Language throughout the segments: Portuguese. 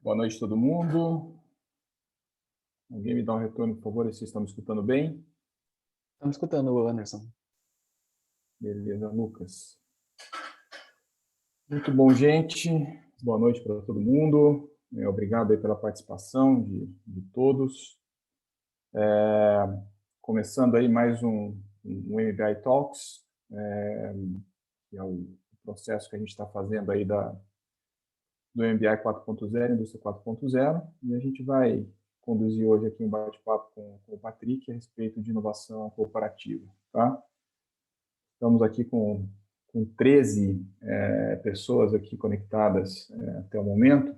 Boa noite, todo mundo. Alguém me dá um retorno, por favor, se vocês estão me escutando bem? Estamos escutando, Anderson. Beleza, Lucas. Muito bom, gente. Boa noite para todo mundo. Obrigado aí pela participação de todos. Começando aí mais um MBI Talks, que é o processo que a gente está fazendo aí do MBI 4.0, Indústria 4.0, e a gente vai conduzir hoje aqui um bate-papo com o Patrick a respeito de inovação corporativa, tá? Estamos aqui com 13 pessoas aqui conectadas até o momento.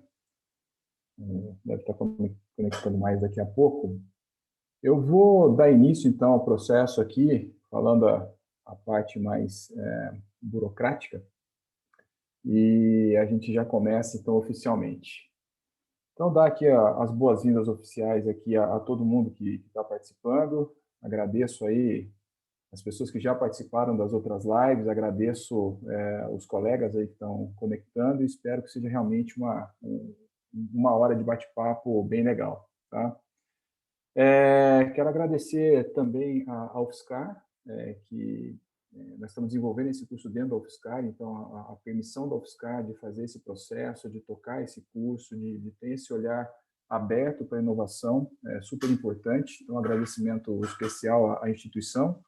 Deve estar conectando mais daqui a pouco. Eu vou dar início, então, ao processo aqui, falando a parte mais burocrática, e a gente já começa, então, oficialmente. Então, dar aqui as boas-vindas oficiais aqui a todo mundo que está participando. Agradeço aí as pessoas que já participaram das outras lives, agradeço os colegas aí que estão conectando e espero que seja realmente uma hora de bate-papo bem legal, tá? Quero agradecer também a UFSCar, que nós estamos desenvolvendo esse curso dentro da UFSCar, então a permissão da UFSCar de fazer esse processo, de tocar esse curso, de ter esse olhar aberto para a inovação, é super importante. Então, um agradecimento especial à instituição,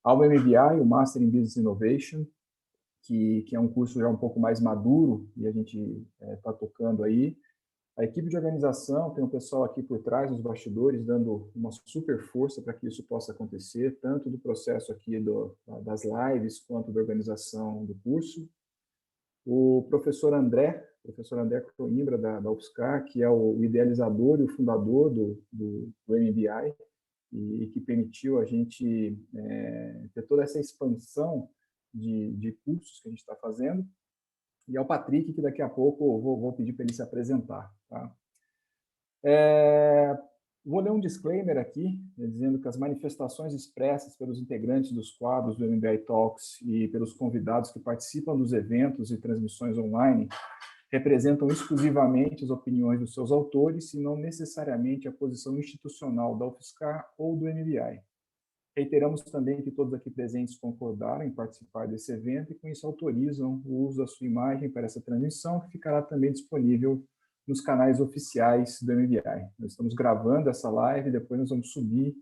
ao MBI, o Master in Business Innovation, que é um curso já um pouco mais maduro e a gente está tocando aí. A equipe de organização, tem um pessoal aqui por trás, nos bastidores, dando uma super força para que isso possa acontecer, tanto do processo aqui das lives, quanto da organização do curso. O professor André Coimbra, da UFSCar, que é o idealizador e o fundador do MBI, e que permitiu a gente ter toda essa expansão de cursos que a gente está fazendo. E ao Patrick, que daqui a pouco eu vou pedir para ele se apresentar. Tá? Vou ler um disclaimer aqui, dizendo que as manifestações expressas pelos integrantes dos quadros do MBI Talks e pelos convidados que participam dos eventos e transmissões online representam exclusivamente as opiniões dos seus autores e não necessariamente a posição institucional da UFSCar ou do MBI. Reiteramos também que todos aqui presentes concordaram em participar desse evento e com isso autorizam o uso da sua imagem para essa transmissão, que ficará também disponível nos canais oficiais do MBI. Nós estamos gravando essa live, depois nós vamos subir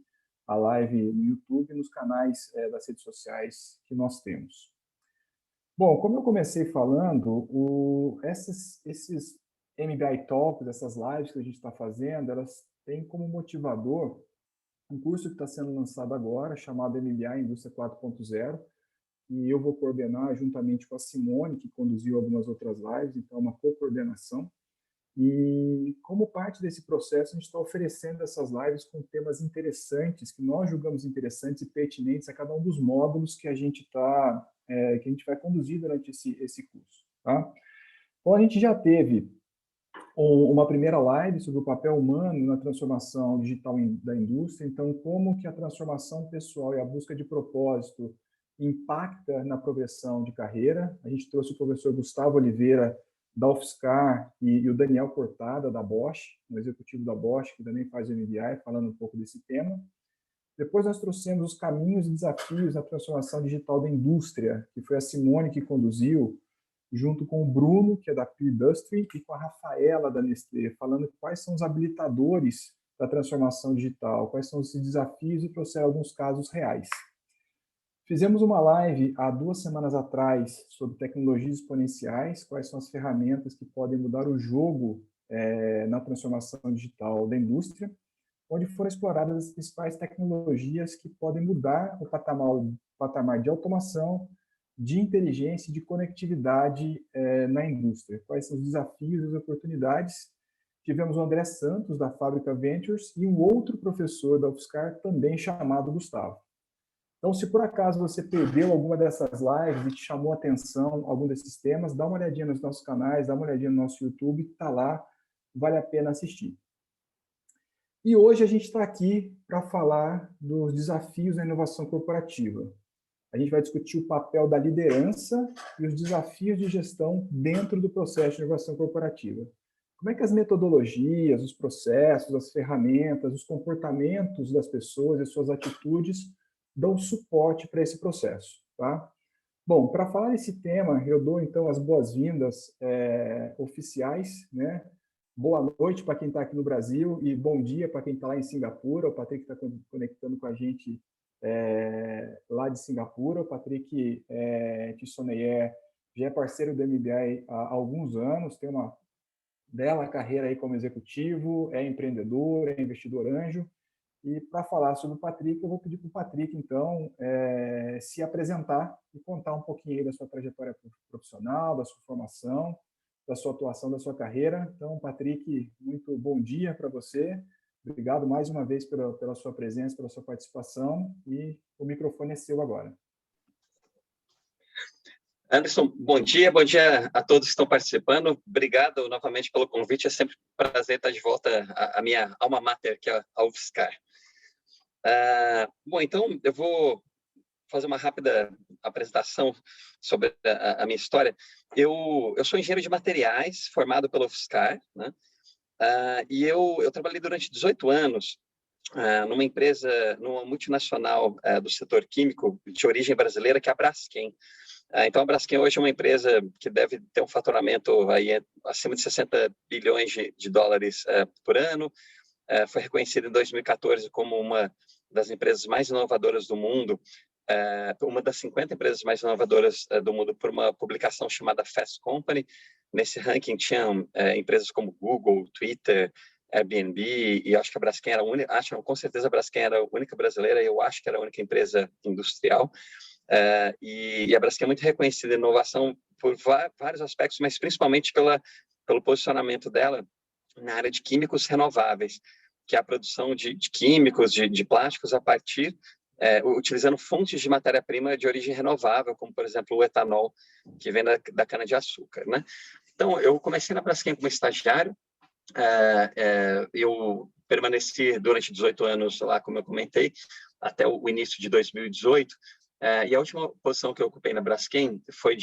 a live no YouTube e nos canais das redes sociais que nós temos. Bom, como eu comecei falando, esses MBI Talks, essas lives que a gente está fazendo, elas têm como motivador um curso que está sendo lançado agora, chamado MBI Indústria 4.0, e eu vou coordenar juntamente com a Simone, que conduziu algumas outras lives, então é uma co-coordenação. E como parte desse processo, a gente está oferecendo essas lives com temas interessantes, que nós julgamos interessantes e pertinentes a cada um dos módulos que a gente vai conduzir durante esse curso. Tá? Então, a gente já teve uma primeira live sobre o papel humano na transformação digital da indústria, então como que a transformação pessoal e a busca de propósito impacta na progressão de carreira. A gente trouxe o professor Gustavo Oliveira, da UFSCar, e o Daniel Cortada, da Bosch, um executivo da Bosch, que também faz o MBI, falando um pouco desse tema. Depois nós trouxemos os caminhos e desafios na transformação digital da indústria, que foi a Simone que conduziu, junto com o Bruno, que é da Peer Industry, e com a Rafaela, da Nestlé, falando quais são os habilitadores da transformação digital, quais são os desafios e trouxeram alguns casos reais. Fizemos uma live há 2 semanas atrás sobre tecnologias exponenciais, quais são as ferramentas que podem mudar o jogo na transformação digital da indústria, onde foram exploradas as principais tecnologias que podem mudar o patamar de automação, de inteligência e de conectividade na indústria. Quais são os desafios e as oportunidades? Tivemos o André Santos, da Fábrica Ventures, e um outro professor da UFSCar, também chamado Gustavo. Então, se por acaso você perdeu alguma dessas lives e te chamou a atenção algum desses temas, dá uma olhadinha nos nossos canais, dá uma olhadinha no nosso YouTube, que está lá, vale a pena assistir. E hoje a gente está aqui para falar dos desafios da inovação corporativa. A gente vai discutir o papel da liderança e os desafios de gestão dentro do processo de inovação corporativa. como é que as metodologias, os processos, as ferramentas, os comportamentos das pessoas e suas atitudes dão suporte para esse processo, tá? Bom, para falar desse tema, eu dou então as boas-vindas oficiais, né? Boa noite para quem está aqui no Brasil e bom dia para quem está lá em Singapura. O Patrick está conectando com a gente lá de Singapura. O Patrick Tissonnier já é parceiro do MBA há alguns anos, tem uma bela carreira aí como executivo, é empreendedor, é investidor anjo. E para falar sobre o Patrick, eu vou pedir para o Patrick, então, se apresentar e contar um pouquinho aí da sua trajetória profissional, da sua formação, da sua atuação, da sua carreira. Então, Patrick, muito bom dia para você. Obrigado mais uma vez pela sua presença, pela sua participação. E o microfone é seu agora. Anderson, bom dia a todos que estão participando. Obrigado novamente pelo convite. É sempre um prazer estar de volta à minha alma mater, que é a UFSCar. Bom, então eu vou fazer uma rápida apresentação sobre a minha história. Eu sou engenheiro de materiais, formado pela UFSCar, né? E eu trabalhei durante 18 anos numa empresa, numa multinacional do setor químico de origem brasileira, que é a Braskem. Então, a Braskem hoje é uma empresa que deve ter um faturamento aí acima de 60 bilhões de dólares por ano. Foi reconhecida em 2014 como uma das empresas mais inovadoras do mundo, uma das 50 empresas mais inovadoras do mundo por uma publicação chamada Fast Company. Nesse ranking tinham empresas como Google, Twitter, Airbnb, e acho que a Braskem era a única, com certeza a Braskem era a única brasileira, e eu acho que era a única empresa industrial. E a Braskem é muito reconhecida em inovação por vários aspectos, mas principalmente pelo posicionamento dela na área de químicos renováveis, que é a produção de químicos, de plásticos a partir, utilizando fontes de matéria-prima de origem renovável, como, por exemplo, o etanol, que vem da cana-de-açúcar, né? Então, eu comecei na Braskem como estagiário, eu permaneci durante 18 anos lá, como eu comentei, até o início de 2018, e a última posição que eu ocupei na Braskem foi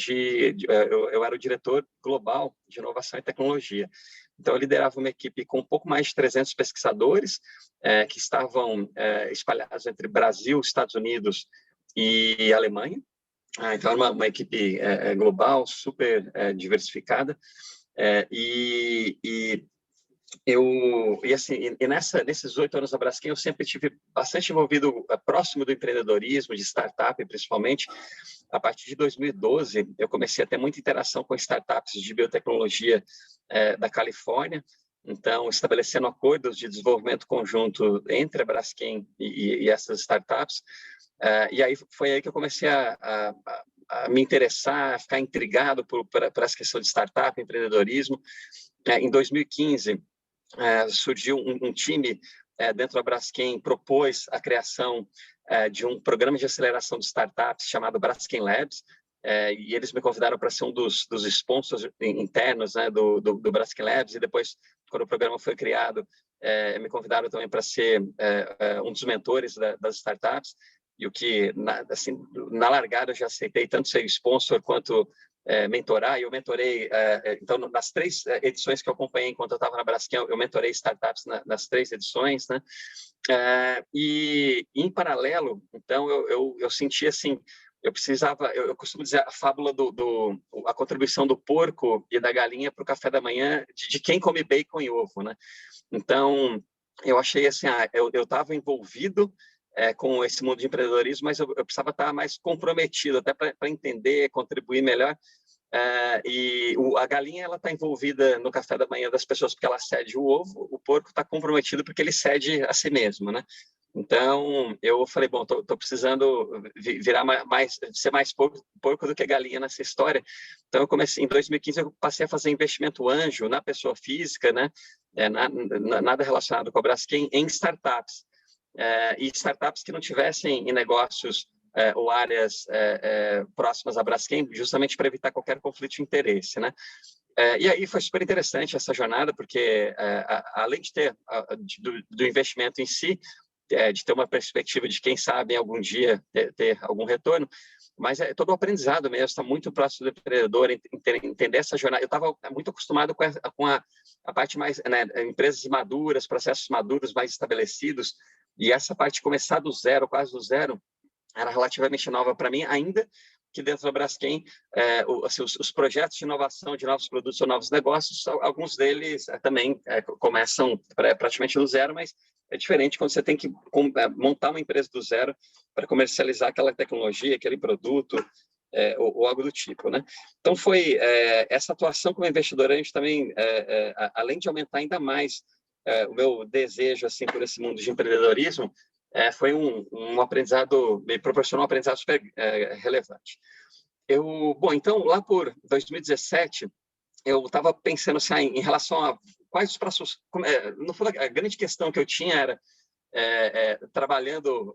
eu era o diretor global de inovação e tecnologia. Então, eu liderava uma equipe com um pouco mais de 300 pesquisadores que estavam espalhados entre Brasil, Estados Unidos e Alemanha. Então, era uma equipe global, super diversificada. Nesses 8 anos da Braskem, eu sempre tive bastante envolvido próximo do empreendedorismo, de startup, principalmente. A partir de 2012, eu comecei a ter muita interação com startups de biotecnologia da Califórnia. Então, estabelecendo acordos de desenvolvimento conjunto entre a Braskem e essas startups. E aí foi aí que eu comecei a me interessar, a ficar intrigado por essa questão de startup, empreendedorismo. Em 2015, surgiu um time dentro da Braskem, propôs a criação de um programa de aceleração de startups chamado Braskem Labs, e eles me convidaram para ser um dos sponsors internos, né, do Braskem Labs, e depois, quando o programa foi criado, me convidaram também para ser um dos mentores das startups, e o que, na largada, eu já aceitei tanto ser sponsor quanto mentorar. E eu mentorei, então, nas 3 edições que eu acompanhei enquanto eu estava na Braskem, eu mentorei startups nas 3 edições, né? E, em paralelo, então, eu senti assim, eu costumo dizer a fábula a contribuição do porco e da galinha para o café da manhã, de quem come bacon e ovo, né? Então, eu achei assim, eu estava envolvido com esse mundo de empreendedorismo, mas eu precisava estar mais comprometido, até para entender, contribuir melhor. E a galinha ela está envolvida no café da manhã das pessoas porque ela cede o ovo, o porco está comprometido porque ele cede a si mesmo, né? Então, eu falei, bom, tô precisando ser mais porco do que galinha nessa história. Então, eu comecei, em 2015, eu passei a fazer investimento anjo na pessoa física, né? Nada relacionado com a Braskem, em startups. E startups que não tivessem em negócios ou áreas próximas à Braskem, justamente para evitar qualquer conflito de interesse, né? E aí foi super interessante essa jornada, porque além de ter do investimento em si, de ter uma perspectiva de quem sabe algum dia ter algum retorno, mas é todo o aprendizado mesmo, está muito próximo do empreendedor, entender essa jornada. Eu estava muito acostumado com a parte mais, né, empresas maduras, processos maduros, mais estabelecidos, e essa parte começar do zero, quase do zero, era relativamente nova para mim, ainda que dentro da Braskem, assim, os projetos de inovação de novos produtos ou novos negócios, alguns deles também começam praticamente do zero, mas é diferente quando você tem que montar uma empresa do zero para comercializar aquela tecnologia, aquele produto, ou algo do tipo, né? Então, foi essa atuação como investidor anjo também, além de aumentar ainda mais o meu desejo assim por esse mundo de empreendedorismo, foi um aprendizado, me proporcionou um aprendizado super relevante. Bom, então, lá por 2017, eu estava pensando assim, em relação a quais os próximos... no fundo, a grande questão que eu tinha era, trabalhando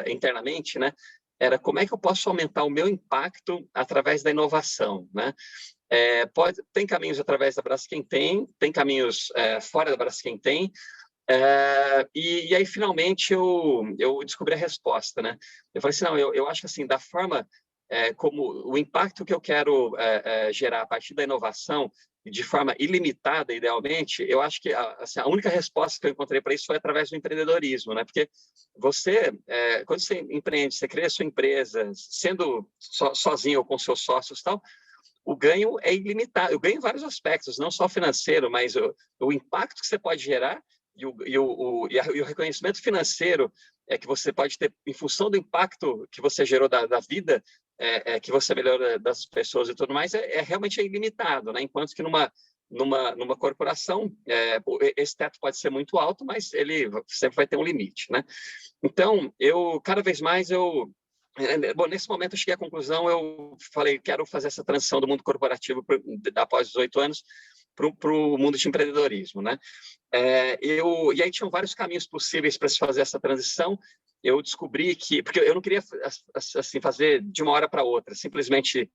internamente, né, era como é que eu posso aumentar o meu impacto através da inovação, né? Tem caminhos através da Braskem, tem caminhos fora da Braskem, e aí, finalmente, eu descobri a resposta, né? Eu falei assim, não, eu acho que, assim, da forma como o impacto que eu quero gerar a partir da inovação, de forma ilimitada, idealmente, eu acho que assim, a única resposta que eu encontrei para isso foi através do empreendedorismo, né? Porque você, quando você empreende, você cria a sua empresa, sendo sozinho ou com seus sócios e tal, o ganho é ilimitado. Eu ganho em vários aspectos, não só financeiro, mas o impacto que você pode gerar e o reconhecimento financeiro que você pode ter em função do impacto que você gerou da vida, que você melhora das pessoas e tudo mais, realmente ilimitado, né? Enquanto que numa corporação, esse teto pode ser muito alto, mas ele sempre vai ter um limite, né? Então, cada vez mais, bom, nesse momento eu cheguei à conclusão, eu falei, quero fazer essa transição do mundo corporativo após 18 anos para o mundo de empreendedorismo, né? E aí tinham vários caminhos possíveis para se fazer essa transição. Eu descobri porque eu não queria assim fazer de uma hora para outra, simplesmente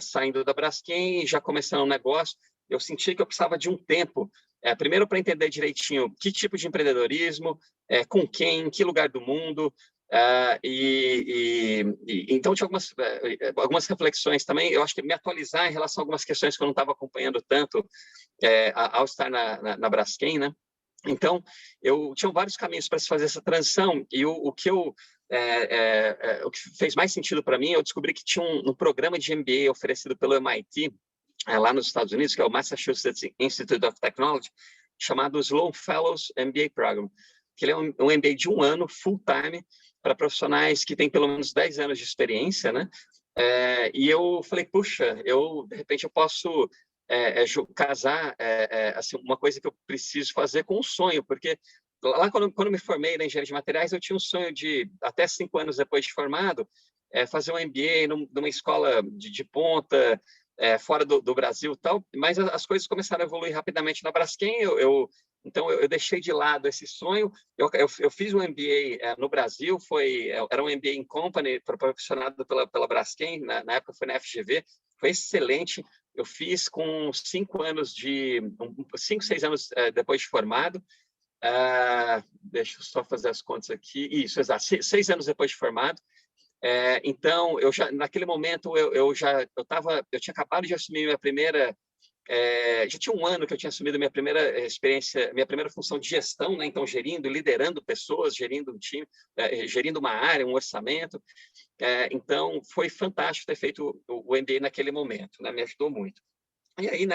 saindo da Braskem e já começando um negócio. Eu senti que eu precisava de um tempo, primeiro para entender direitinho que tipo de empreendedorismo, com quem, em que lugar do mundo. Então tinha algumas reflexões também. Eu acho que me atualizar em relação a algumas questões que eu não estava acompanhando tanto ao estar na Braskem, né? Então eu tinha vários caminhos para se fazer essa transição, e o que fez mais sentido para mim, eu descobri que tinha um programa de MBA oferecido pelo MIT lá nos Estados Unidos, que é o Massachusetts Institute of Technology, chamado Sloan Fellows MBA Program, que ele é um MBA de 1 ano, full-time, para profissionais que têm pelo menos 10 anos de experiência, né? E eu falei, puxa, de repente eu posso casar assim, uma coisa que eu preciso fazer com um sonho, porque lá quando eu me formei na engenharia de materiais, eu tinha um sonho de, até 5 anos depois de formado, fazer um MBA numa escola de ponta, fora do Brasil e tal, mas as coisas começaram a evoluir rapidamente na Braskem. Então, eu deixei de lado esse sonho. Eu fiz um MBA no Brasil, era um MBA em Company, proporcionado pela Braskem, na época foi na FGV, foi excelente. Eu fiz com 5, 6 anos depois de formado. Deixa eu só fazer as contas aqui. Isso, exato, 6 anos depois de formado. Então, naquele momento, eu tinha acabado de assumir minha primeira... já tinha 1 ano que eu tinha assumido minha primeira experiência, minha primeira função de gestão, né? Então, gerindo, liderando pessoas, gerindo um time, gerindo uma área, um orçamento. Então, foi fantástico ter feito o MBA naquele momento, né? Me ajudou muito. E aí,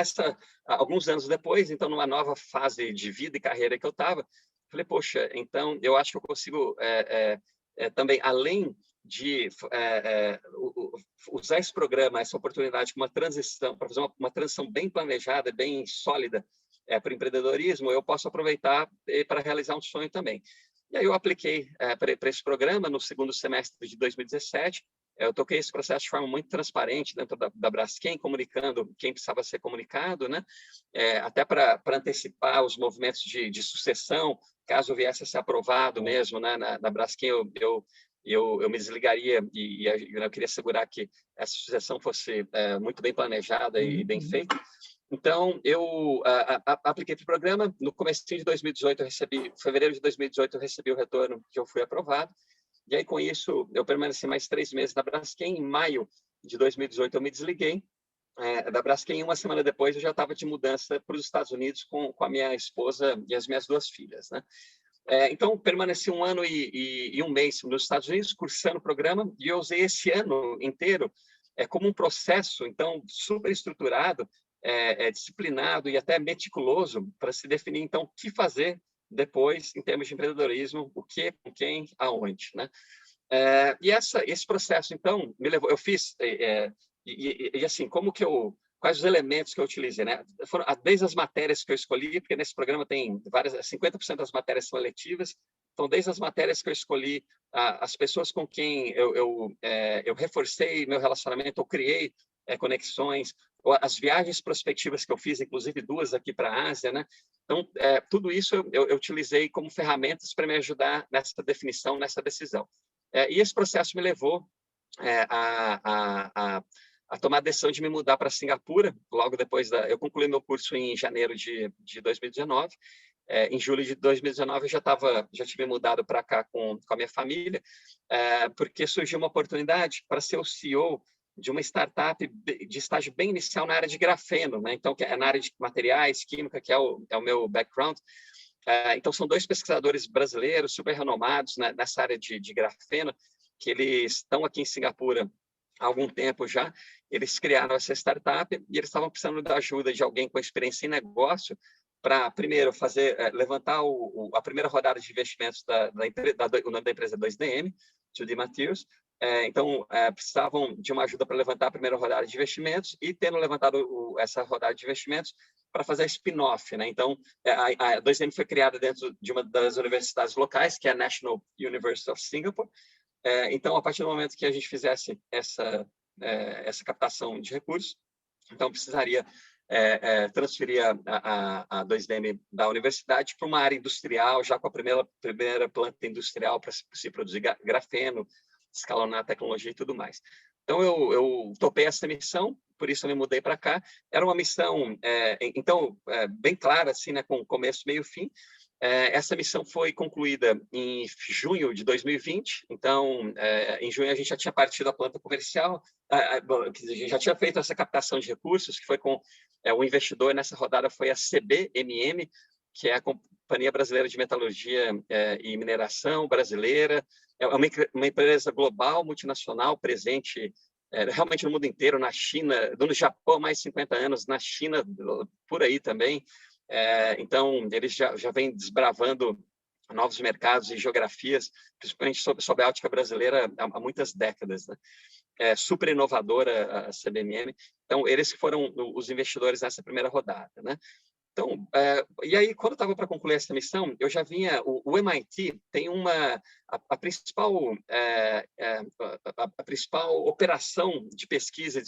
alguns anos depois, então, numa nova fase de vida e carreira que eu estava, falei, poxa, então, eu acho que eu consigo também, além de usar esse programa, essa oportunidade como uma transição, para fazer uma transição bem planejada, bem sólida para o empreendedorismo, eu posso aproveitar para realizar um sonho também. E aí eu apliquei para esse programa no segundo semestre de 2017. Eu toquei esse processo de forma muito transparente dentro da Braskem, comunicando quem precisava ser comunicado, né? Até para antecipar os movimentos de sucessão, caso viesse a ser aprovado mesmo, né? Na Braskem, eu me desligaria e eu queria assegurar que essa sucessão fosse muito bem planejada e bem feita. Então, eu apliquei para o programa. No começo de 2018, fevereiro de 2018, eu recebi o retorno que eu fui aprovado. E aí, com isso, eu permaneci mais 3 meses na Braskem. Em maio de 2018, eu me desliguei da Braskem. Uma semana depois, eu já estava de mudança para os Estados Unidos com a minha esposa e as minhas 2 filhas, né? Então, permaneci 1 ano e 1 mês nos Estados Unidos, cursando o programa, e eu usei esse ano inteiro como um processo, então, super estruturado, disciplinado e até meticuloso para se definir, então, o que fazer depois, em termos de empreendedorismo, o que, com quem, aonde, né? E esse processo, então, me levou, eu fiz, assim, quais os elementos que eu utilizei, né? Foram desde as matérias que eu escolhi, porque nesse programa tem 50% das matérias são eletivas, então, desde as matérias que eu escolhi, as pessoas com quem eu reforcei meu relacionamento, eu criei conexões, as viagens prospectivas que eu fiz, inclusive 2 aqui para a Ásia, né? Então, tudo isso eu utilizei como ferramentas para me ajudar nessa definição, nessa decisão. E esse processo me levou a tomar a decisão de me mudar para Singapura, logo depois eu concluí meu curso em janeiro de 2019. Em julho de 2019, eu já tinha mudado para cá com a minha família, porque surgiu uma oportunidade para ser o CEO de uma startup de estágio bem inicial na área de grafeno, né? Então, que é na área de materiais, química, que é o meu background. Então, são 2 pesquisadores brasileiros super renomados, né, nessa área de grafeno, que eles estão aqui em Singapura há algum tempo já. Eles criaram essa startup e eles estavam precisando da ajuda de alguém com experiência em negócio para, primeiro, levantar a primeira rodada de investimentos o nome da empresa é 2DM, 2D Materials. Então, precisavam de uma ajuda para levantar a primeira rodada de investimentos e, tendo levantado essa rodada de investimentos, para fazer spin-off, né? Então, a 2DM foi criada dentro de uma das universidades locais, que é a National University of Singapore. Então, a partir do momento que a gente fizesse essa captação de recursos, então precisaria transferir a 2DM da universidade para uma área industrial, já com a primeira planta industrial para se produzir grafeno, escalonar a tecnologia e tudo mais. Então, eu topei essa missão, por isso eu me mudei para cá. Era uma missão, bem clara, assim, né, com começo, meio e fim. Essa missão foi concluída em junho de 2020. Então, em junho, a gente já tinha partido a planta comercial, a gente já tinha feito essa captação de recursos, que foi com o investidor nessa rodada foi a CBMM, que é a Companhia Brasileira de Metalurgia e Mineração brasileira. É uma empresa global, multinacional, presente realmente no mundo inteiro, na China, no Japão há mais de 50 anos, na China, por aí também. Então, eles já vêm desbravando novos mercados e geografias, principalmente sob a ótica brasileira, há muitas décadas, né? Super inovadora a CBMM. Então, eles que foram os investidores nessa primeira rodada, né? Então, e aí, quando eu estava para concluir essa missão, eu já vinha... O MIT tem a principal operação de pesquisa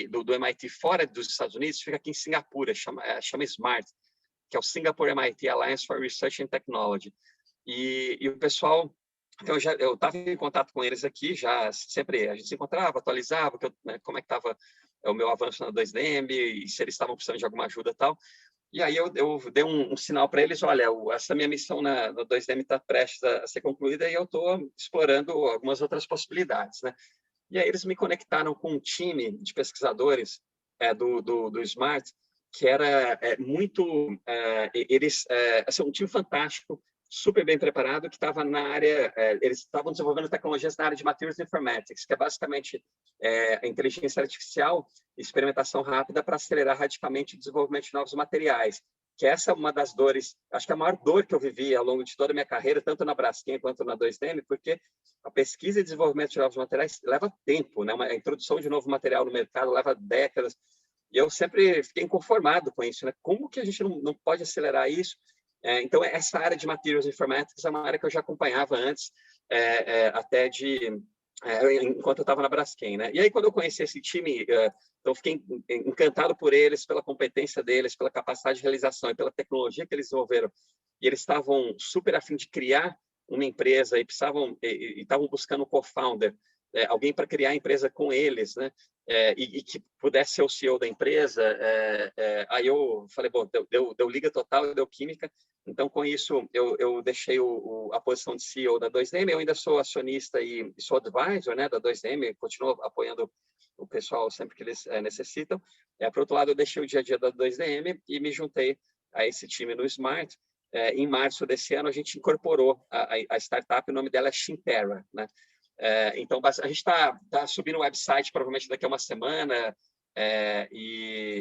do MIT fora dos Estados Unidos fica aqui em Singapura, chama SMART, que é o Singapore MIT Alliance for Research and Technology. E o pessoal... Então, eu estava em contato com eles aqui, já sempre a gente se encontrava, atualizava, como é que estava o meu avanço na 2DM, e se eles estavam precisando de alguma ajuda e tal. E aí eu dei um sinal para eles, olha, essa minha missão na 2DM está prestes a ser concluída e eu estou explorando algumas outras possibilidades, né? E aí eles me conectaram com um time de pesquisadores do SMART, que era assim, um time fantástico, super bem preparado, que estava na área, eles estavam desenvolvendo tecnologias na área de Materials Informatics, que é basicamente a inteligência artificial e experimentação rápida para acelerar radicalmente o desenvolvimento de novos materiais, que essa é uma das dores, acho que a maior dor que eu vivi ao longo de toda a minha carreira, tanto na Braskem quanto na 2DM, porque a pesquisa e desenvolvimento de novos materiais leva tempo, né? A introdução de novo material no mercado leva décadas, e eu sempre fiquei inconformado com isso, né? Como que a gente não pode acelerar isso? Então, essa área de Materials Informatics é uma área que eu já acompanhava antes, até enquanto eu estava na Braskem, né? E aí, quando eu conheci esse time, então fiquei encantado por eles, pela competência deles, pela capacidade de realização e pela tecnologia que eles desenvolveram. E eles estavam super a fim de criar uma empresa e estavam buscando um co-founder alguém para criar a empresa com eles, né? E que pudesse ser o CEO da empresa. Aí eu falei, bom, deu liga total, deu química. Então, com isso, eu deixei a posição de CEO da 2DM. Eu ainda sou acionista e sou advisor, né, da 2DM, continuo apoiando o pessoal sempre que eles necessitam. Por outro lado, eu deixei o dia a dia da 2DM e me juntei a esse time no Smart. Em março desse ano, a gente incorporou a startup, o nome dela é Xintera, né? Então, a gente está subindo o website, provavelmente daqui a uma semana,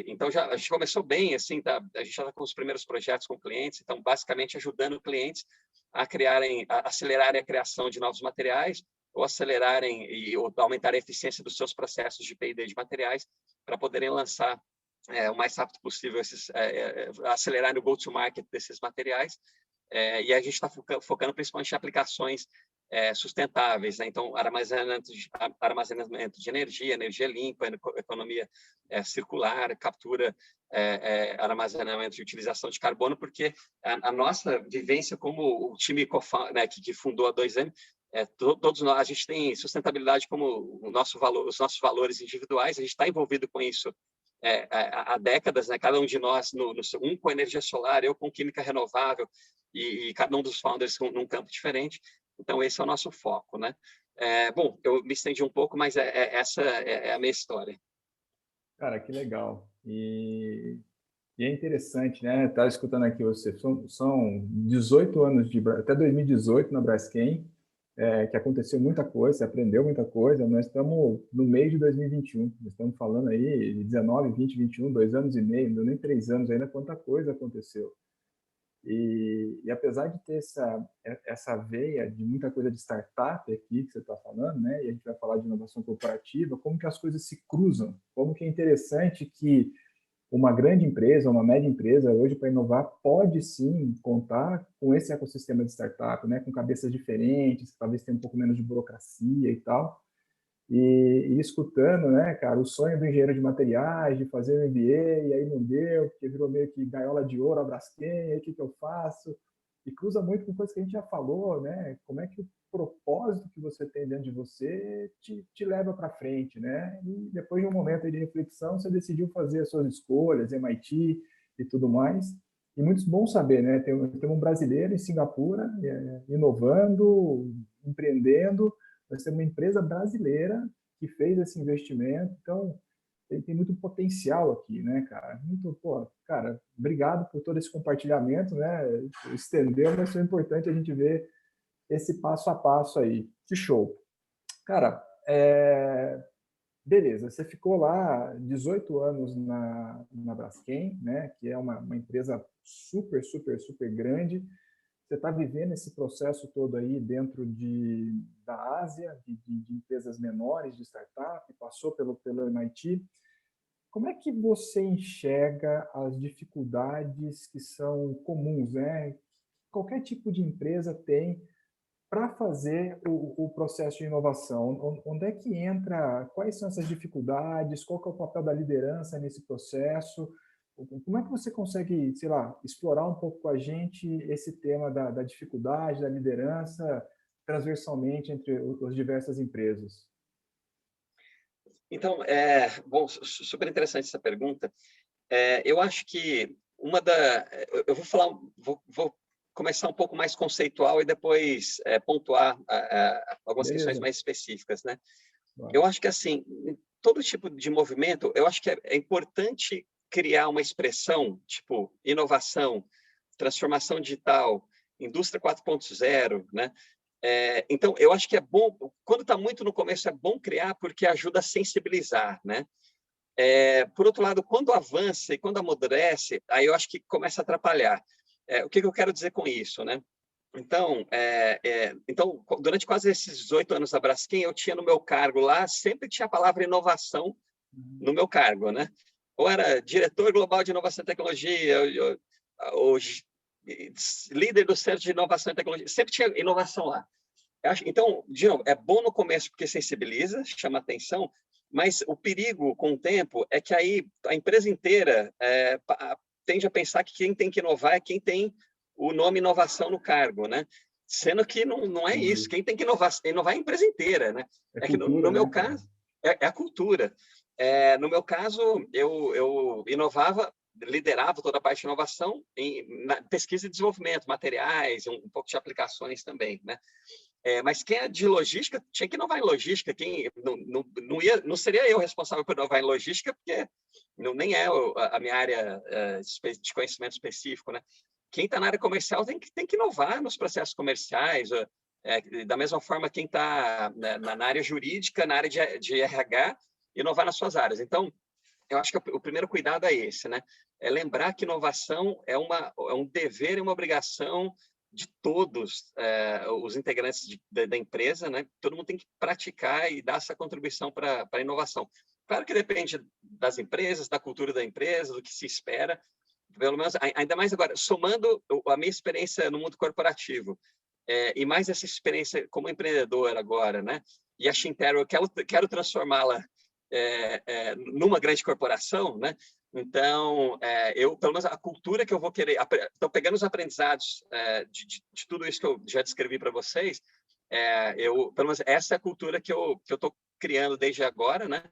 então a gente começou bem, assim, a gente já está com os primeiros projetos com clientes, então, basicamente, ajudando clientes a acelerarem a criação de novos materiais, ou acelerarem ou aumentar a eficiência dos seus processos de P&D de materiais, para poderem lançar o mais rápido possível, acelerar o go-to-market desses materiais. E a gente está focando principalmente em aplicações sustentáveis, né? Então, armazenamento de energia, energia limpa, economia circular, captura, armazenamento e utilização de carbono, porque a nossa vivência como o time né, que fundou a 2M, todos nós, a gente tem sustentabilidade como os nossos valores individuais, a gente está envolvido com isso há décadas, né? Cada um de nós, um com energia solar, eu com química renovável, e cada um dos founders num campo diferente. Então, esse é o nosso foco, né? Bom, eu me estendi um pouco, mas essa é a minha história. Cara, que legal. E é interessante, né? Estava escutando aqui você. São 18 anos até 2018 na Braskem, que aconteceu muita coisa, você aprendeu muita coisa. Nós estamos no meio de 2021. Nós estamos falando aí de 19, 20, 21, 2 anos e meio, não deu nem 3 anos ainda, quanta coisa aconteceu. E apesar de ter essa veia de muita coisa de startup aqui que você está falando, né? E a gente vai falar de inovação corporativa, como que as coisas se cruzam, como que é interessante que uma grande empresa, uma média empresa, hoje, para inovar, pode sim contar com esse ecossistema de startup, né? Com cabeças diferentes, talvez tenha um pouco menos de burocracia e tal. E escutando, né, cara, o sonho do engenheiro de materiais, de fazer um MBA, e aí não deu, porque virou meio que gaiola de ouro, a Braskem, aí o que eu faço? E cruza muito com coisas que a gente já falou, né? Como é que o propósito que você tem dentro de você te leva para frente, né? E depois de um momento de reflexão, você decidiu fazer as suas escolhas, MIT e tudo mais. E muito bom saber, né? Tem um brasileiro em Singapura, inovando, empreendendo. Nós temos uma empresa brasileira que fez esse investimento, então tem muito potencial aqui, né, cara? Muito, pô, cara, obrigado por todo esse compartilhamento, né? Estendeu, mas foi importante a gente ver esse passo a passo aí. Que show. Cara, beleza, você ficou lá 18 anos na Braskem, né? Que é uma empresa super, super, super grande. Você está vivendo esse processo todo aí dentro da Ásia, de empresas menores, de startup, passou pelo MIT. Como é que você enxerga as dificuldades que são comuns, né? Qualquer tipo de empresa tem para fazer o processo de inovação. Onde é que entra, quais são essas dificuldades, qual que é o papel da liderança nesse processo? Como é que você consegue, sei lá, explorar um pouco com a gente esse tema da dificuldade, da liderança, transversalmente entre as diversas empresas? Então, bom, super interessante essa pergunta. Eu acho que eu vou falar, vou começar um pouco mais conceitual e depois pontuar algumas questões mais específicas, né? Eu acho que, assim, em todo tipo de movimento, eu acho que é importante criar uma expressão, tipo, inovação, transformação digital, indústria 4.0, né? Então, eu acho que é bom, quando está muito no começo, é bom criar porque ajuda a sensibilizar, né? Por outro lado, quando avança e quando amadurece, aí eu acho que começa a atrapalhar. O que eu quero dizer com isso, né? Então, durante quase esses 18 anos da Braskem, eu tinha no meu cargo lá, sempre tinha a palavra inovação no meu cargo, né? Ou era diretor global de inovação e tecnologia, ou líder do Centro de Inovação e Tecnologia, sempre tinha inovação lá. Então, de novo, é bom no começo porque sensibiliza, chama atenção, mas o perigo com o tempo é que aí a empresa inteira tende a pensar que quem tem que inovar é quem tem o nome inovação no cargo, né? Sendo que não é isso. Quem tem que inovar é a empresa inteira, né? É que cultura, no meu né? caso, é a cultura. No meu caso, eu inovava, liderava toda a parte de inovação na pesquisa e desenvolvimento, materiais, um pouco de aplicações também, né? Mas quem é de logística tinha que inovar em logística. Quem não seria eu responsável por inovar em logística, porque nem é a minha área de conhecimento específico, né? Quem está na área comercial tem que inovar nos processos comerciais. Da mesma forma, quem está na área jurídica, na área de RH, inovar nas suas áreas. Então, eu acho que o primeiro cuidado é esse, né? É lembrar que inovação é um dever e uma obrigação de todos os integrantes da empresa, né? Todo mundo tem que praticar e dar essa contribuição para a inovação. Claro que depende das empresas, da cultura da empresa, do que se espera, pelo menos, ainda mais agora, somando a minha experiência no mundo corporativo e mais essa experiência como empreendedor agora, né? E a Shinterra, eu quero transformá-la numa grande corporação, né? Então, pelo menos a cultura que eu vou querer... Então, pegando os aprendizados de tudo isso que eu já descrevi para vocês, pelo menos essa é a cultura que eu estou criando desde agora, né?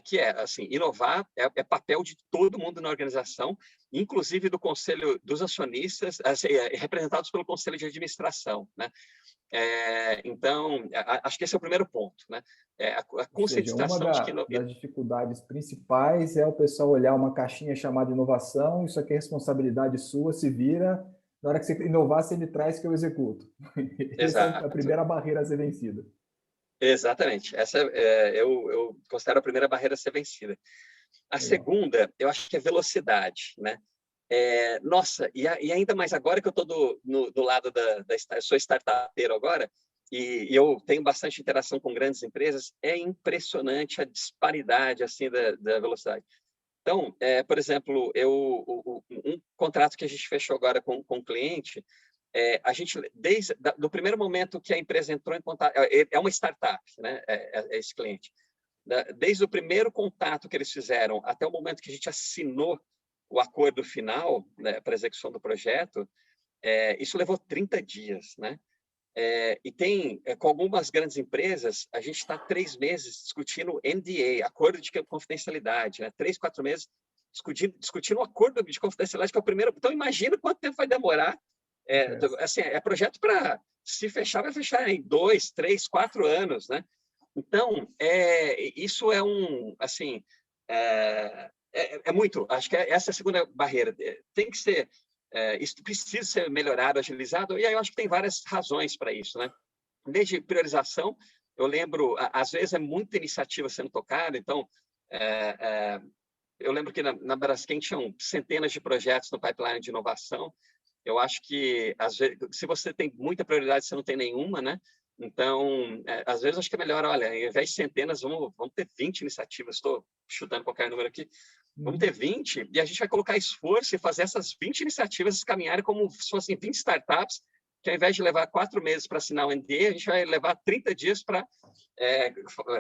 Que assim, inovar é papel de todo mundo na organização, inclusive do conselho dos acionistas, assim, representados pelo conselho de administração, né? Então, acho que esse é o primeiro ponto, né? A Ou seja, uma conscientização de que... das dificuldades principais é o pessoal olhar uma caixinha chamada inovação, isso aqui é responsabilidade sua, se vira, na hora que você inovar, você me traz que eu executo. Essa é a Exato. primeira barreira a ser vencida. Exatamente. Essa eu considero a primeira barreira a ser vencida. A Legal. segunda, eu acho que é velocidade, né? Nossa, e ainda mais agora que eu estou do lado eu sou startupeiro agora, e eu tenho bastante interação com grandes empresas, é impressionante a disparidade assim da velocidade. Então, por exemplo, um contrato que a gente fechou agora com um cliente, a gente, desde do primeiro momento que a empresa entrou em contato, é uma startup, né? Esse cliente. Desde o primeiro contato que eles fizeram até o momento que a gente assinou o acordo final, né, para a execução do projeto, isso levou 30 dias, né? E com algumas grandes empresas, a gente está 3 meses discutindo NDA, acordo de confidencialidade, né? 3, 4 meses discutindo o acordo de confidencialidade, que é o primeiro. Então, imagina quanto tempo vai demorar. Assim, projeto para se fechar, vai fechar em 2, 3, 4 anos, né? Então, isso assim, muito. Acho que essa é a segunda barreira. Tem que ser, isso precisa ser melhorado, agilizado, e aí eu acho que tem várias razões para isso, né? Desde priorização, eu lembro, às vezes é muita iniciativa sendo tocada, então, eu lembro que na Braskem tinham centenas de projetos no pipeline de inovação. Eu acho que, às vezes, se você tem muita prioridade, você não tem nenhuma, né? Então, às vezes, acho que é melhor, olha, ao invés de centenas, vamos ter 20 iniciativas. Estou chutando qualquer número aqui. Vamos ter 20 e a gente vai colocar esforço e fazer essas 20 iniciativas caminharem como se fossem 20 startups, que ao invés de levar 4 meses para assinar o NDA, a gente vai levar 30 dias para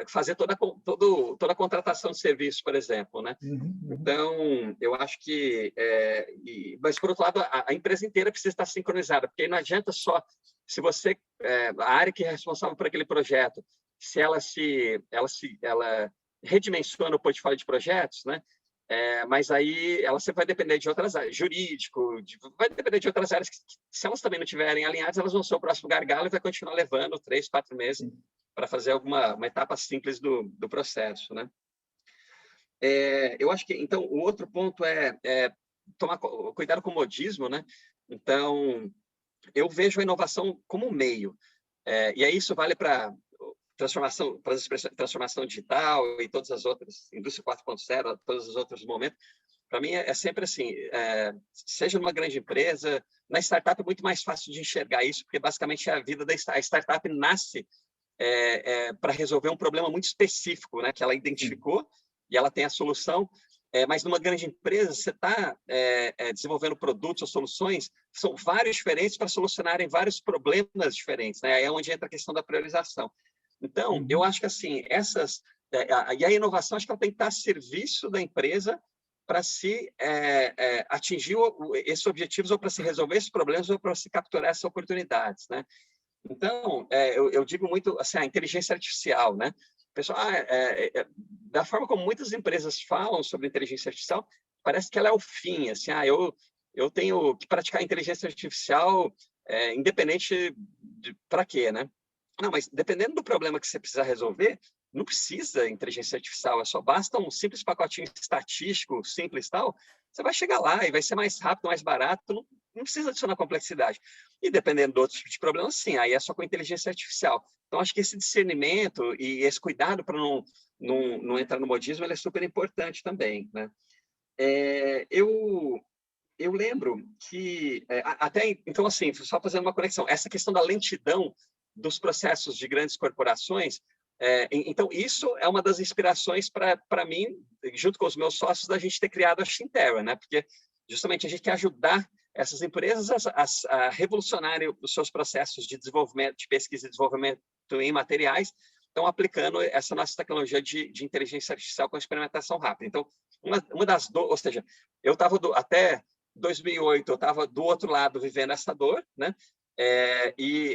fazer toda a contratação de serviço, por exemplo, né? Então, eu acho que... mas, por outro lado, a empresa inteira precisa estar sincronizada, porque não adianta só... Se você... a área que é responsável por aquele projeto, se ela redimensiona o portfólio de projetos, né? Mas aí ela sempre vai depender de outras áreas, jurídico, vai depender de outras áreas que, se elas também não estiverem alinhadas, elas vão ser o próximo gargalo e vai continuar levando 3, 4 meses para fazer uma etapa simples do processo, né? Eu acho que, então, o outro ponto é tomar cuidado com o modismo, né? Então, eu vejo a inovação como um meio, e aí isso vale para transformação digital e todas as outras, indústria 4.0, todos os outros momentos. Para mim é sempre assim, seja numa grande empresa, na startup é muito mais fácil de enxergar isso, porque basicamente a vida da startup nasce para resolver um problema muito específico, né, que ela identificou e ela tem a solução. Mas numa grande empresa, você está desenvolvendo produtos ou soluções que são vários diferentes para solucionarem vários problemas diferentes, né? Aí é onde entra a questão da priorização. Então, eu acho que assim, e a inovação, acho que ela tem que estar a serviço da empresa para se atingir esses objetivos, ou para se resolver esses problemas, ou para se capturar essas oportunidades, né? Então, eu digo muito assim, a inteligência artificial, né? Pessoal, da forma como muitas empresas falam sobre inteligência artificial, parece que ela é o fim, assim, eu tenho que praticar inteligência artificial independente de para quê, né? Não, mas dependendo do problema que você precisa resolver, não precisa inteligência artificial, só basta um simples pacotinho estatístico, simples e tal, você vai chegar lá e vai ser mais rápido, mais barato, não precisa adicionar complexidade. E dependendo do outro tipo de problema, sim, aí é só com inteligência artificial. Então, acho que esse discernimento e esse cuidado para não entrar no modismo, ele é super importante também, né? Eu lembro que, até, então, assim, só fazendo uma conexão, essa questão da lentidão dos processos de grandes corporações, então, isso é uma das inspirações para mim, junto com os meus sócios, da gente ter criado a Xinterra, né? Porque, justamente, a gente quer ajudar essas empresas a revolucionarem os seus processos de desenvolvimento, de pesquisa e desenvolvimento em materiais, estão aplicando essa nossa tecnologia de inteligência artificial com experimentação rápida. Então, uma das ou seja, eu estava até 2008, eu estava do outro lado vivendo essa dor, né?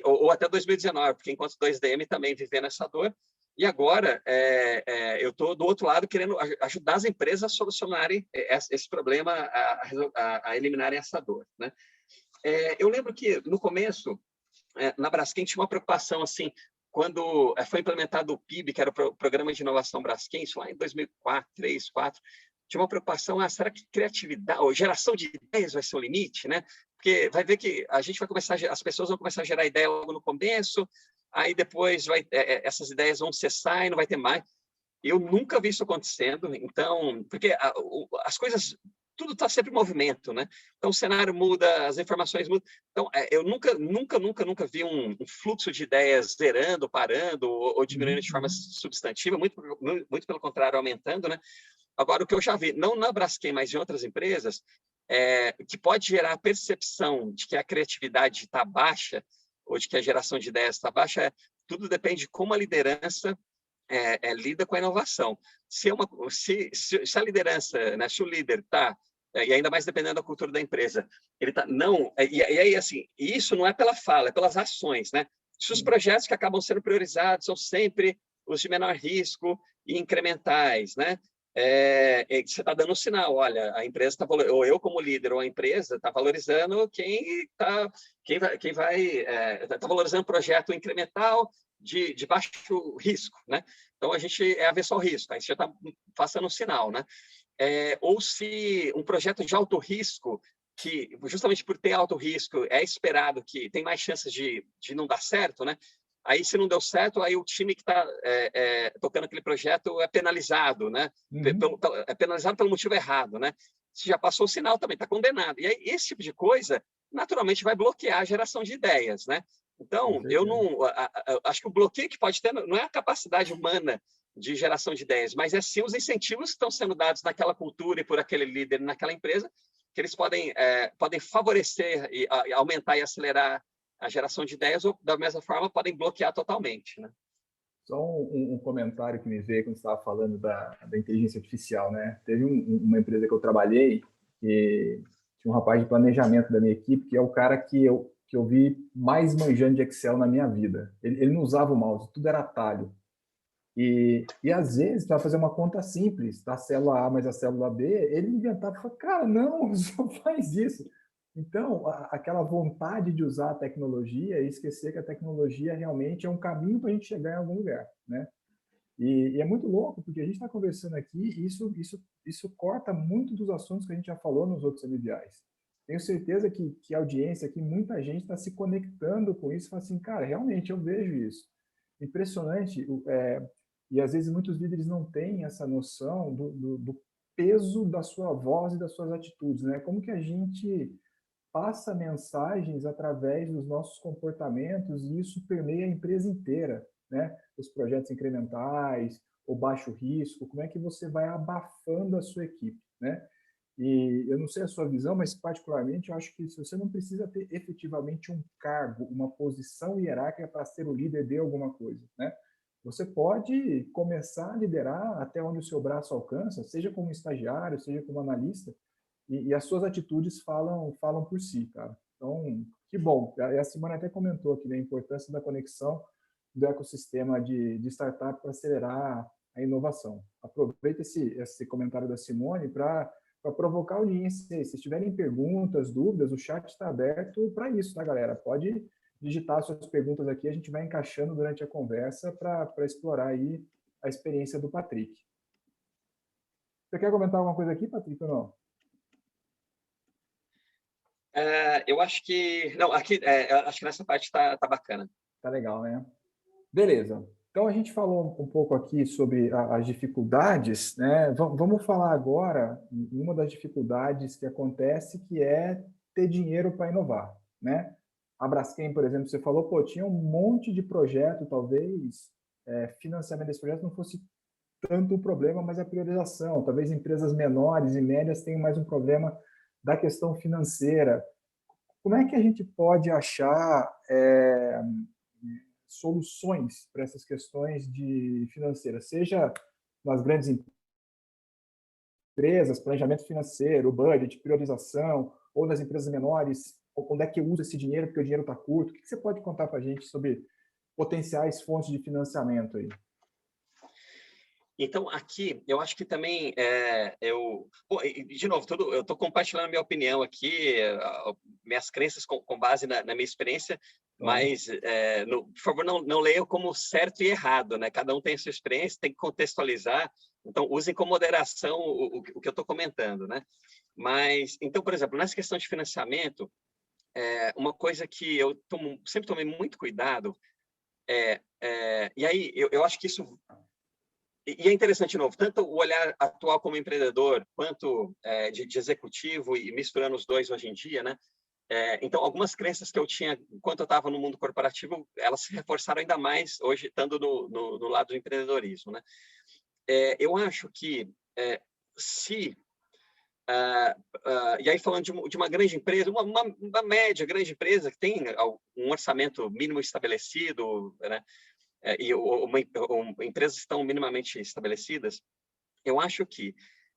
Ou até 2019, porque enquanto 2DM também vivendo essa dor, e agora eu estou do outro lado querendo ajudar as empresas a solucionarem esse problema, a eliminarem essa dor, né? Eu lembro que no começo, na Braskem tinha uma preocupação assim, quando foi implementado o PIB, que era o Programa de Inovação Braskem, isso lá em 2004, 2003, 2004, tinha uma preocupação, será que criatividade, ou geração de ideias vai ser o limite, né? Porque vai ver que a gente vai começar, as pessoas vão começar a gerar ideia logo no começo, aí depois essas ideias vão cessar e não vai ter mais. Eu nunca vi isso acontecendo, então, porque as coisas, tudo está sempre em movimento, né? Então, o cenário muda, as informações mudam. Então, eu nunca vi um fluxo de ideias zerando, parando ou diminuindo de forma substantiva, muito pelo contrário, aumentando, né? Agora, o que eu já vi, não na Braskem, mas em outras empresas, que pode gerar a percepção de que a criatividade está baixa ou de que a geração de ideias está baixa, tudo depende de como a liderança lida com a inovação. Se a liderança, né, se o líder está, e ainda mais dependendo da cultura da empresa, ele está, não, e aí, assim, isso não é pela fala, é pelas ações, né? Se os projetos que acabam sendo priorizados são sempre os de menor risco e incrementais, né? Você está dando um sinal, olha, a empresa está, ou eu como líder, ou a empresa está valorizando quem vai tá valorizando o projeto incremental de baixo risco, né? Então a gente é avesso ao risco, aí você já está passando um sinal, né? Ou se um projeto de alto risco, que justamente por ter alto risco é esperado que tem mais chances de não dar certo, né? Aí, se não deu certo, aí o time que está tocando aquele projeto é penalizado, né? É penalizado pelo motivo errado, né? Se já passou o sinal também, está condenado. E aí, esse tipo de coisa, naturalmente, vai bloquear a geração de ideias, né? Então, eu não acho que o bloqueio que pode ter não é a capacidade humana de geração de ideias, mas é sim os incentivos que estão sendo dados naquela cultura e por aquele líder naquela empresa, que eles podem favorecer e aumentar e acelerar a geração de ideias, ou da mesma forma podem bloquear totalmente, né? Só um comentário que me veio quando você estava falando da inteligência artificial, né? Teve uma empresa que eu trabalhei que tinha um rapaz de planejamento da minha equipe, que é o cara que eu vi mais manjando de Excel na minha vida. Ele não usava o mouse, tudo era atalho. E às vezes, para fazer uma conta simples, da célula A mais a célula B, ele inventava e falava, cara, não, só faz isso. Então, aquela vontade de usar a tecnologia e esquecer que a tecnologia realmente é um caminho para a gente chegar em algum lugar, né? E é muito louco, porque a gente está conversando aqui e isso corta muito dos assuntos que a gente já falou nos outros MBAs. Tenho certeza que a audiência aqui, muita gente está se conectando com isso e fala assim, cara, realmente eu vejo isso. Impressionante, e às vezes muitos líderes não têm essa noção do peso da sua voz e das suas atitudes, né? Como que a gente passa mensagens através dos nossos comportamentos e isso permeia a empresa inteira, né? Os projetos incrementais, o baixo risco, como é que você vai abafando a sua equipe, né? E eu não sei a sua visão, mas particularmente eu acho que se você não precisa ter efetivamente um cargo, uma posição hierárquica para ser o líder de alguma coisa, né? Você pode começar a liderar até onde o seu braço alcança, seja como estagiário, seja como analista, e as suas atitudes falam por si, cara. Então, Que bom. A Simone até comentou aqui, né, a importância da conexão do ecossistema de startup para acelerar a inovação. Aproveita esse comentário da Simone para provocar a audiência. Se tiverem perguntas, dúvidas, o chat está aberto para isso, tá, galera? Pode digitar suas perguntas aqui, a gente vai encaixando durante a conversa para explorar aí a experiência do Patrick. Você quer comentar alguma coisa aqui, Patrick, ou não? Eu acho que... Não, aqui, acho que nessa parte tá bacana. Tá legal, né? Beleza. Então, a gente falou um pouco aqui sobre as dificuldades, né? Vamos falar agora uma das dificuldades que acontece, que é ter dinheiro para inovar, né? A Braskem, por exemplo, você falou, pô, tinha um monte de projeto, talvez financiamento desse projeto não fosse tanto o problema, mas a priorização. Talvez empresas menores e médias tenham mais um problema da questão financeira. Como é que a gente pode achar soluções para essas questões de financeiras, seja nas grandes empresas, planejamento financeiro, budget, priorização, ou nas empresas menores, ou onde é que eu uso esse dinheiro porque o dinheiro está curto? O que você pode contar para a gente sobre potenciais fontes de financiamento aí? Então, aqui, eu acho que também, bom, de novo, eu estou compartilhando a minha opinião aqui, minhas crenças com base na minha experiência, mas, por favor, não leiam como certo e errado, né? Cada um tem a sua experiência, tem que contextualizar, então usem com moderação o que eu estou comentando, né? Mas, então, por exemplo, nessa questão de financiamento, uma coisa que eu sempre tomei muito cuidado e aí eu acho que isso... E é interessante, de novo, tanto o olhar atual como empreendedor, quanto de executivo, e misturando os dois hoje em dia, né? Então, algumas crenças que eu tinha enquanto eu estava no mundo corporativo, elas se reforçaram ainda mais hoje, estando no lado do empreendedorismo, né? Eu acho que e aí falando de uma grande empresa, uma média, grande empresa, que tem um orçamento mínimo estabelecido, né? E empresas estão minimamente estabelecidas, eu acho que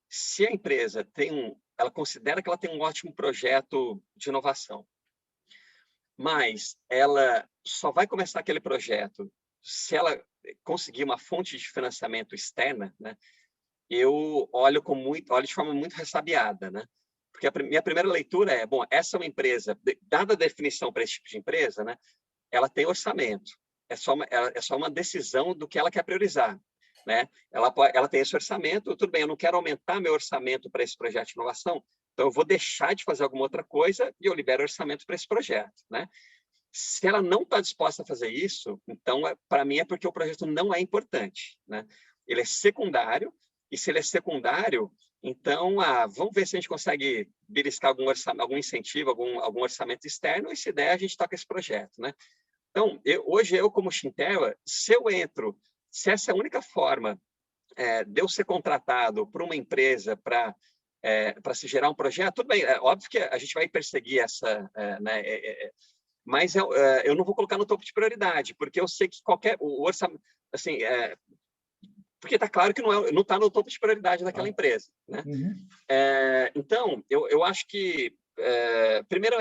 se a empresa ela considera que ela tem um ótimo projeto de inovação, mas ela só vai começar aquele projeto se ela conseguir uma fonte de financiamento externa, né? Eu olho de forma muito ressabiada, né? Porque a minha primeira leitura é, bom, essa é uma empresa, dada a definição para esse tipo de empresa, né? Ela tem orçamento. É só uma decisão do que ela quer priorizar, né? Ela tem esse orçamento, tudo bem, eu não quero aumentar meu orçamento para esse projeto de inovação, então eu vou deixar de fazer alguma outra coisa e eu libero orçamento para esse projeto, né? Se ela não está disposta a fazer isso, então, para mim, é porque o projeto não é importante, né? Ele é secundário, e se ele é secundário, então, vamos ver se a gente consegue beliscar algum incentivo, algum orçamento externo, e se der, a gente toca esse projeto, né? Então, hoje, como Xinterra, se essa é a única forma de eu ser contratado por uma empresa para se gerar um projeto, tudo bem, é óbvio que a gente vai perseguir essa, né, mas eu não vou colocar no topo de prioridade, porque eu sei que o orçamento, assim, porque está claro que não está no topo de prioridade daquela empresa, né? Uhum. Então, eu acho que primeiro,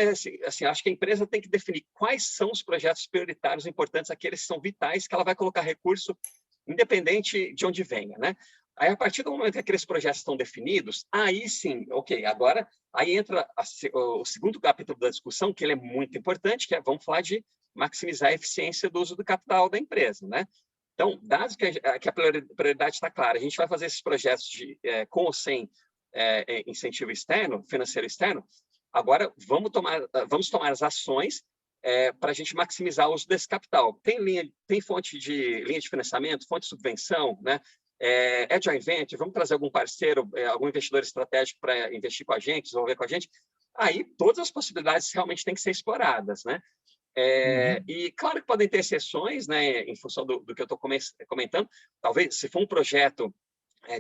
assim, acho que a empresa tem que definir quais são os projetos prioritários importantes, aqueles que são vitais, que ela vai colocar recurso, independente de onde venha, né? Aí, a partir do momento que aqueles projetos estão definidos, aí sim, ok, agora aí entra o segundo capítulo da discussão, que ele é muito importante, que vamos falar de maximizar a eficiência do uso do capital da empresa, né? Então, dado que a prioridade está clara, a gente vai fazer esses projetos com ou sem incentivo externo, financeiro externo. Agora, vamos tomar as ações para a gente maximizar o uso desse capital. Tem fonte de linha de financiamento, fonte de subvenção, né? Joint venture, vamos trazer algum parceiro, algum investidor estratégico para investir com a gente, desenvolver com a gente. Aí, todas as possibilidades realmente têm que ser exploradas, né? E claro que podem ter exceções, né, em função do que eu estou comentando. Talvez, se for um projeto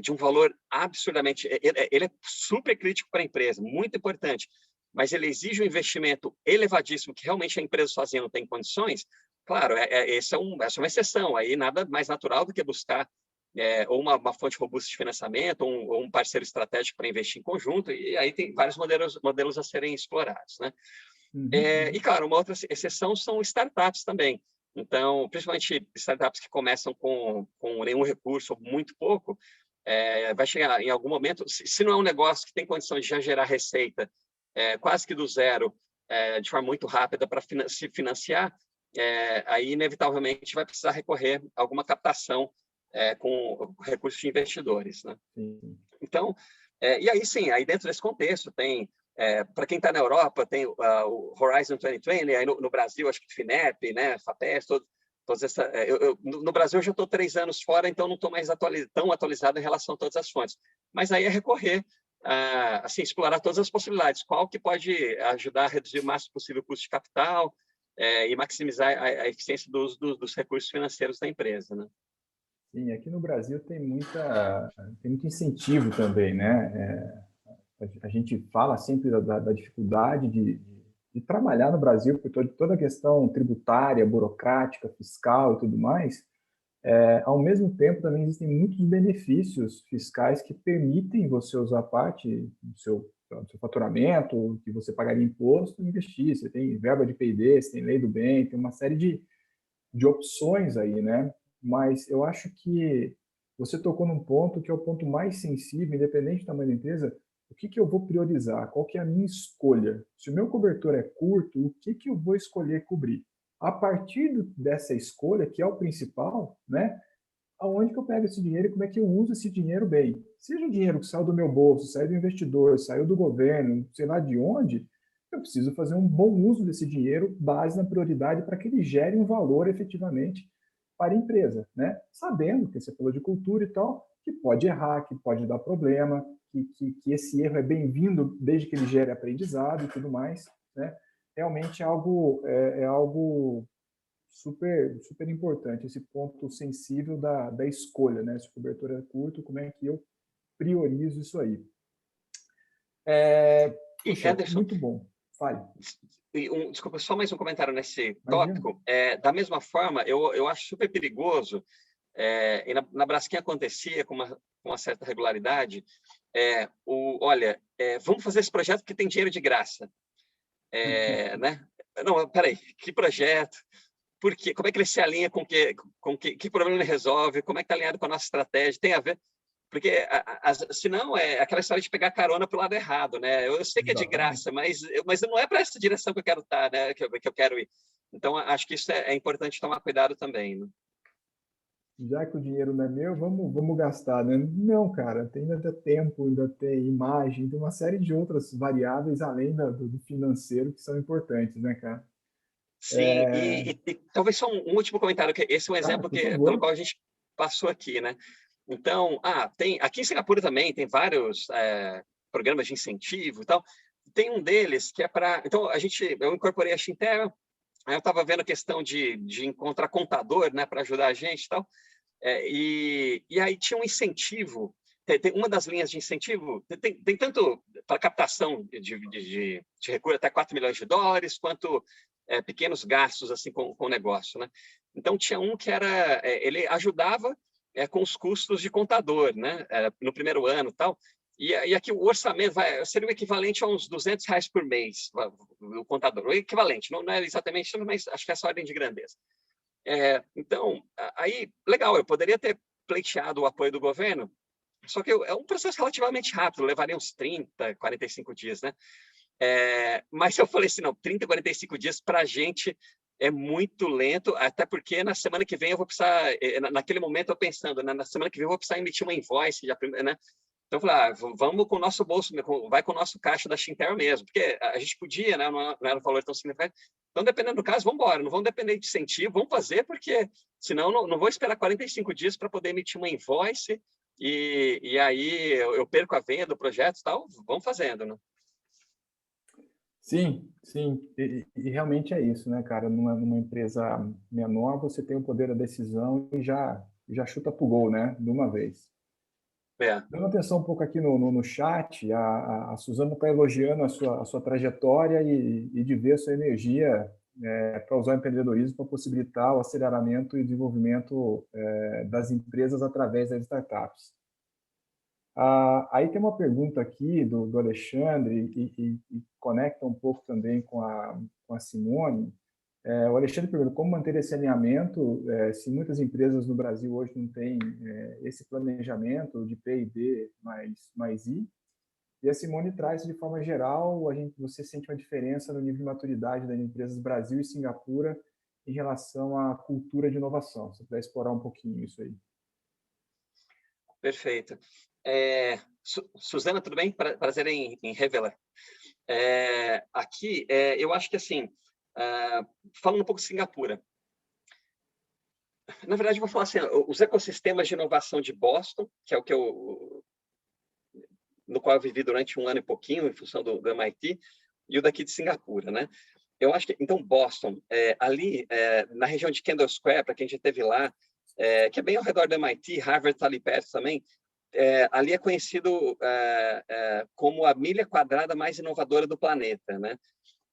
de um valor absurdamente... Ele é super crítico para a empresa, muito importante, mas ele exige um investimento elevadíssimo que realmente a empresa sozinha não tem condições. Claro, essa é uma exceção. Aí nada mais natural do que buscar ou uma fonte robusta de financiamento, ou um parceiro estratégico para investir em conjunto, e aí tem vários modelos a serem explorados, né? E, claro, uma outra exceção são startups também. Então, principalmente startups que começam com nenhum recurso, ou muito pouco, vai chegar em algum momento, se não é um negócio que tem condição de já gerar receita quase que do zero, de forma muito rápida para se financiar, aí, inevitavelmente, vai precisar recorrer a alguma captação com recursos de investidores, né? Então, e aí sim, aí dentro desse contexto tem, para quem está na Europa, tem o Horizon 2020, aí no Brasil, acho que FINEP, né, FAPES, todas essa, no Brasil eu já estou 3 anos fora, então não estou mais tão atualizado em relação a todas as fontes. Mas aí é recorrer, assim, explorar todas as possibilidades. Qual que pode ajudar a reduzir o máximo possível o custo de capital e maximizar a eficiência dos recursos financeiros da empresa, né? Sim, aqui no Brasil tem muito incentivo também, né? A gente fala sempre da dificuldade de trabalhar no Brasil, por toda a questão tributária, burocrática, fiscal e tudo mais. Ao mesmo tempo, também existem muitos benefícios fiscais que permitem você usar parte do seu faturamento, que você pagaria imposto, e investir. Você tem verba de P&D, você tem lei do bem, tem uma série de opções aí, né? Mas eu acho que você tocou num ponto que é o ponto mais sensível, independente do tamanho da empresa. O que eu vou priorizar? Qual que é a minha escolha? Se o meu cobertor é curto, o que eu vou escolher cobrir? A partir dessa escolha, que é o principal, né? Aonde que eu pego esse dinheiro e como é que eu uso esse dinheiro bem? Seja o dinheiro que saiu do meu bolso, saiu do investidor, saiu do governo, sei lá de onde, eu preciso fazer um bom uso desse dinheiro, base na prioridade para que ele gere um valor efetivamente para a empresa, né? Sabendo que você falou de cultura e tal, que pode errar, que pode dar problema, que esse erro é bem-vindo desde que ele gere aprendizado e tudo mais, né? Realmente é algo super importante, esse ponto sensível da escolha, né? Se o cobertor é curto, como é que eu priorizo isso aí? Puxa, Anderson, muito bom. Fale. Desculpa, só mais um comentário nesse Imagina. tópico. Da mesma forma, eu acho super perigoso, e na Braskem acontecia com uma certa regularidade, olha, vamos fazer esse projeto porque tem dinheiro de graça. Né? Não, peraí, que projeto? Por quê? Como é que ele se alinha que problema ele resolve? Como é que está alinhado com a nossa estratégia? Tem a ver? Porque, senão, é aquela história de pegar carona para o lado errado, né? Eu sei que é de graça, mas não é para essa direção que eu quero estar, né? Que eu quero ir. Então, acho que isso é importante tomar cuidado também, né? Já que o dinheiro não é meu, vamos gastar, né? Não, cara, ainda tem tempo, ainda tem imagem, tem uma série de outras variáveis além do financeiro que são importantes, né, cara? Sim, e talvez só um último comentário, que esse é um Cara, exemplo por pelo favor. qual a gente passou aqui, né? Então, aqui em Singapura também tem vários programas de incentivo e tal. Tem um deles que é para... Então, eu incorporei a Xinterra, aí eu estava vendo a questão de encontrar contador, né, para ajudar a gente e tal. E aí tinha um incentivo, tem uma das linhas de incentivo, tem tanto para captação de recursos até 4 milhões de dólares, quanto pequenos gastos assim com o negócio, né? Então tinha um que era, ele ajudava com os custos de contador, né? No primeiro ano e tal. E aqui o orçamento seria o equivalente a uns R$ 200 por mês, o contador, o equivalente, não é exatamente isso, mas acho que é essa ordem de grandeza. Então, aí, legal, eu poderia ter pleiteado o apoio do governo, só que é um processo relativamente rápido, levaria uns 30, 45 dias, né? Mas eu falei assim, não, 30, 45 dias para a gente é muito lento, até porque na semana que vem eu vou precisar, naquele momento eu pensando, né, na semana que vem eu vou precisar emitir uma invoice, né? Então eu falei, vamos com o nosso bolso, vai com o nosso caixa da Xinterra mesmo, porque a gente podia, né, não era um valor tão significativo. Então, dependendo do caso, vamos embora, não vamos depender de incentivo, vamos fazer, porque senão não vou esperar 45 dias para poder emitir uma invoice e aí eu perco a venda do projeto e tal, vamos fazendo, né? Sim, sim, e realmente é isso, né, cara? Numa empresa menor, você tem o poder da decisão e já chuta pro gol, né, de uma vez. Dando atenção um pouco aqui no chat, a Suzana está elogiando a sua trajetória e de ver a sua energia para usar o empreendedorismo para possibilitar o aceleramento e desenvolvimento das empresas através das startups. Aí tem uma pergunta aqui do Alexandre e conecta um pouco também com a Simone. O Alexandre pergunta como manter esse alinhamento se muitas empresas no Brasil hoje não têm esse planejamento de P&D mais I. E a Simone traz, de forma geral, você sente uma diferença no nível de maturidade das empresas Brasil e Singapura em relação à cultura de inovação. Se você puder explorar um pouquinho isso aí. Perfeito. Suzana, tudo bem? Prazer em revê-la. Aqui, eu acho que, assim, falando um pouco de Singapura, na verdade, eu vou falar assim, os ecossistemas de inovação de Boston, que é o que no qual eu vivi durante 1 ano e pouquinho, em função do MIT, e o daqui de Singapura, né? Eu acho que, então, Boston, ali, na região de Kendall Square, para quem já esteve lá, que é bem ao redor do MIT, Harvard está ali perto também, ali é conhecido como a milha quadrada mais inovadora do planeta, né?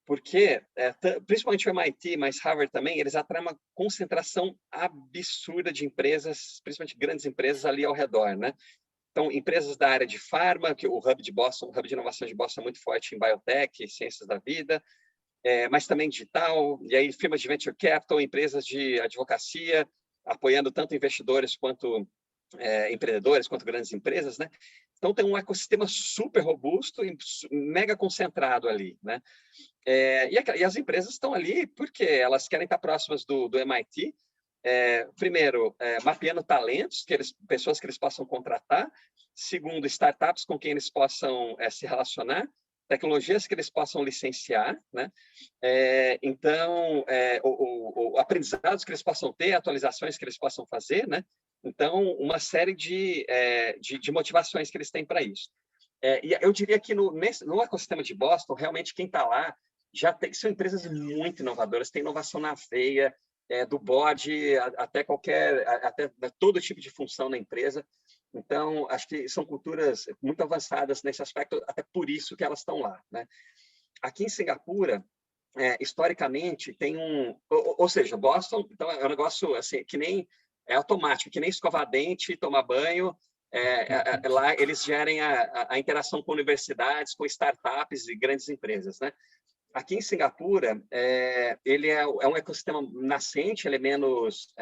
Porque, principalmente o MIT, mas Harvard também, eles atraem uma concentração absurda de empresas, principalmente grandes empresas ali ao redor, né? Então, empresas da área de farma, que o Hub de Boston, o Hub de Inovação de Boston é muito forte em biotech, ciências da vida, mas também digital, e aí firmas de venture capital, empresas de advocacia, apoiando tanto investidores quanto empreendedores, quanto grandes empresas, né? Então, tem um ecossistema super robusto e mega concentrado ali, né? E as empresas estão ali porque elas querem estar próximas do MIT, primeiro, mapeando talentos, pessoas que eles possam contratar. Segundo, startups com quem eles possam se relacionar. Tecnologias que eles possam licenciar, né? Então, aprendizados que eles possam ter, atualizações que eles possam fazer, né? Então, uma série de motivações que eles têm para isso. E eu diria que no ecossistema de Boston, realmente quem está lá são empresas muito inovadoras, tem inovação na veia, do board até todo tipo de função na empresa. Então, acho que são culturas muito avançadas nesse aspecto, até por isso que elas estão lá, né? Aqui em Singapura, historicamente, tem ou seja, Boston então, é um negócio assim, que nem automático, que nem escovar dente, tomar banho. Lá eles gerem a interação com universidades, com startups e grandes empresas, né? Aqui em Singapura, ele é um ecossistema nascente, ele é menos,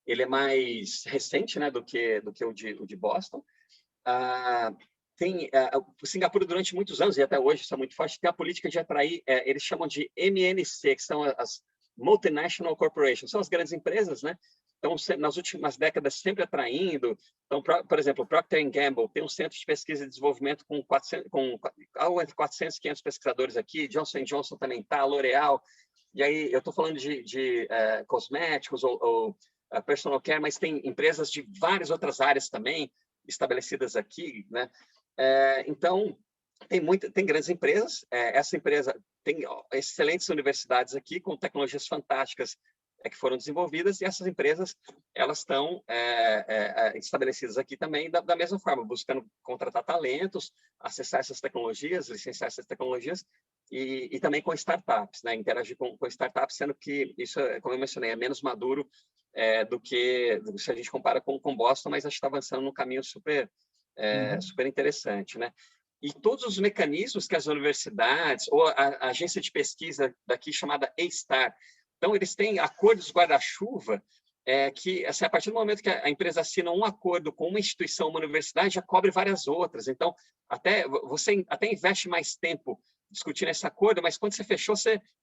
ele é mais recente, né, do que o de Boston. O Singapura, durante muitos anos, e até hoje isso é muito forte, tem a política de atrair, eles chamam de MNC, que são as Multinational Corporations, são as grandes empresas, né? Então, nas últimas décadas, sempre atraindo. Então, por exemplo, o Procter & Gamble tem um centro de pesquisa e desenvolvimento com algo entre 400 e 500 pesquisadores aqui. Johnson & Johnson também está, L'Oréal. E aí, eu estou falando de cosméticos ou personal care, mas tem empresas de várias outras áreas também estabelecidas aqui, né? Então, tem grandes empresas. Essa empresa tem excelentes universidades aqui com tecnologias fantásticas que foram desenvolvidas, e essas empresas elas estão estabelecidas aqui também da mesma forma, buscando contratar talentos, acessar essas tecnologias, licenciar essas tecnologias, e também com startups, né? Interagir com startups, sendo que isso, como eu mencionei, é menos maduro do que se a gente compara com Boston, mas a gente está avançando num caminho super interessante, né? E todos os mecanismos que as universidades ou a agência de pesquisa daqui chamada A-Star, então eles têm acordos guarda-chuva que, assim, a partir do momento que a empresa assina um acordo com uma instituição, uma universidade, já cobre várias outras. Então, você até investe mais tempo discutindo esse acordo, mas quando você fechou,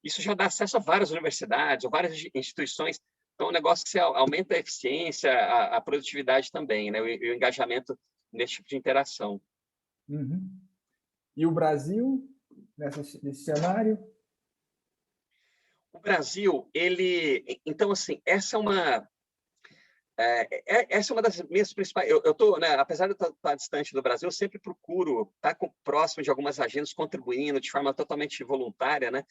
isso já dá acesso a várias universidades ou várias instituições. Então, é um negócio que você aumenta a eficiência, a produtividade também, né? O engajamento nesse tipo de interação. Uhum. E o Brasil, nesse cenário? O Brasil, então, assim, essa é uma das minhas principais. Eu tô, né, apesar de eu estar distante do Brasil, eu sempre procuro estar próximo de algumas agendas, contribuindo de forma totalmente voluntária, né?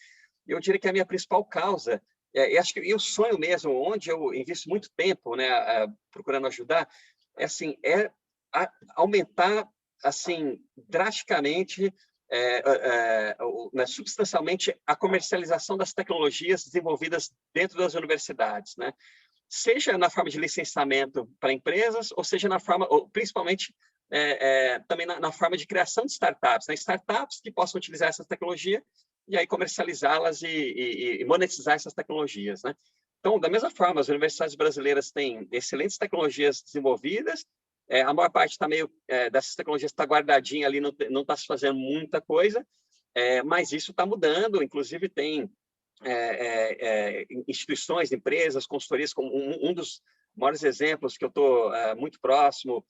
Eu diria que a minha principal causa, e acho que o sonho mesmo, onde eu invisto muito tempo, né, procurando ajudar, assim, aumentar, assim, drasticamente, substancialmente, a comercialização das tecnologias desenvolvidas dentro das universidades, né? seja na forma de licenciamento para empresas, ou seja na forma, ou principalmente também na forma de criação de startups, né? Startups que possam utilizar essa tecnologia e aí comercializá-las e monetizar essas tecnologias, né? Então, da mesma forma, as universidades brasileiras têm excelentes tecnologias desenvolvidas, a maior parte dessas tecnologias está guardadinha ali, não está se fazendo muita coisa, mas isso está mudando, inclusive tem instituições, empresas, consultorias, como um dos maiores exemplos que eu estou muito próximo,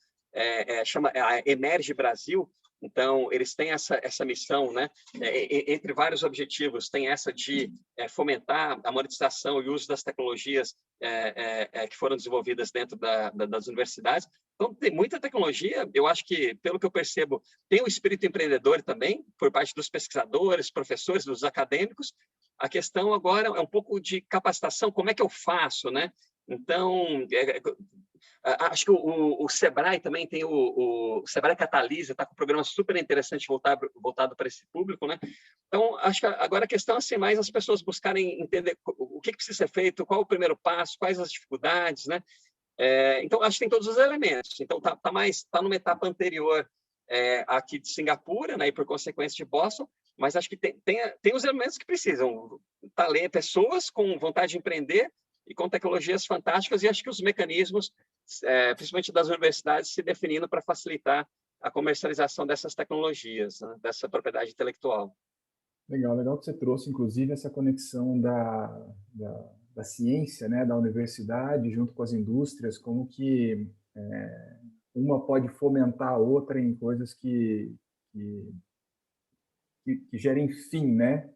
chama a Emerge Brasil. Então, eles têm essa missão, né? Entre vários objetivos, tem essa de fomentar a monetização e o uso das tecnologias que foram desenvolvidas dentro das universidades. Então, tem muita tecnologia, eu acho que, pelo que eu percebo, tem o espírito empreendedor também, por parte dos pesquisadores, professores, dos acadêmicos. A questão agora é um pouco de capacitação, como é que eu faço, né? Então, acho que o Sebrae também tem o Sebrae Catalisa, está com um programa super interessante voltado para esse público, né? Então, acho que agora a questão é assim, mais as pessoas buscarem entender o que precisa ser feito, qual o primeiro passo, quais as dificuldades, né? Então, acho que tem todos os elementos. Então, tá numa etapa anterior aqui de Singapura, né? E por consequência de Boston, mas acho que tem os elementos que precisam. Talento, pessoas com vontade de empreender e com tecnologias fantásticas, e acho que os mecanismos, principalmente das universidades, se definindo para facilitar a comercialização dessas tecnologias, né, dessa propriedade intelectual. Legal, legal que você trouxe, inclusive, essa conexão da ciência, né, da universidade, junto com as indústrias, como que uma pode fomentar a outra em coisas que gerem fim, né?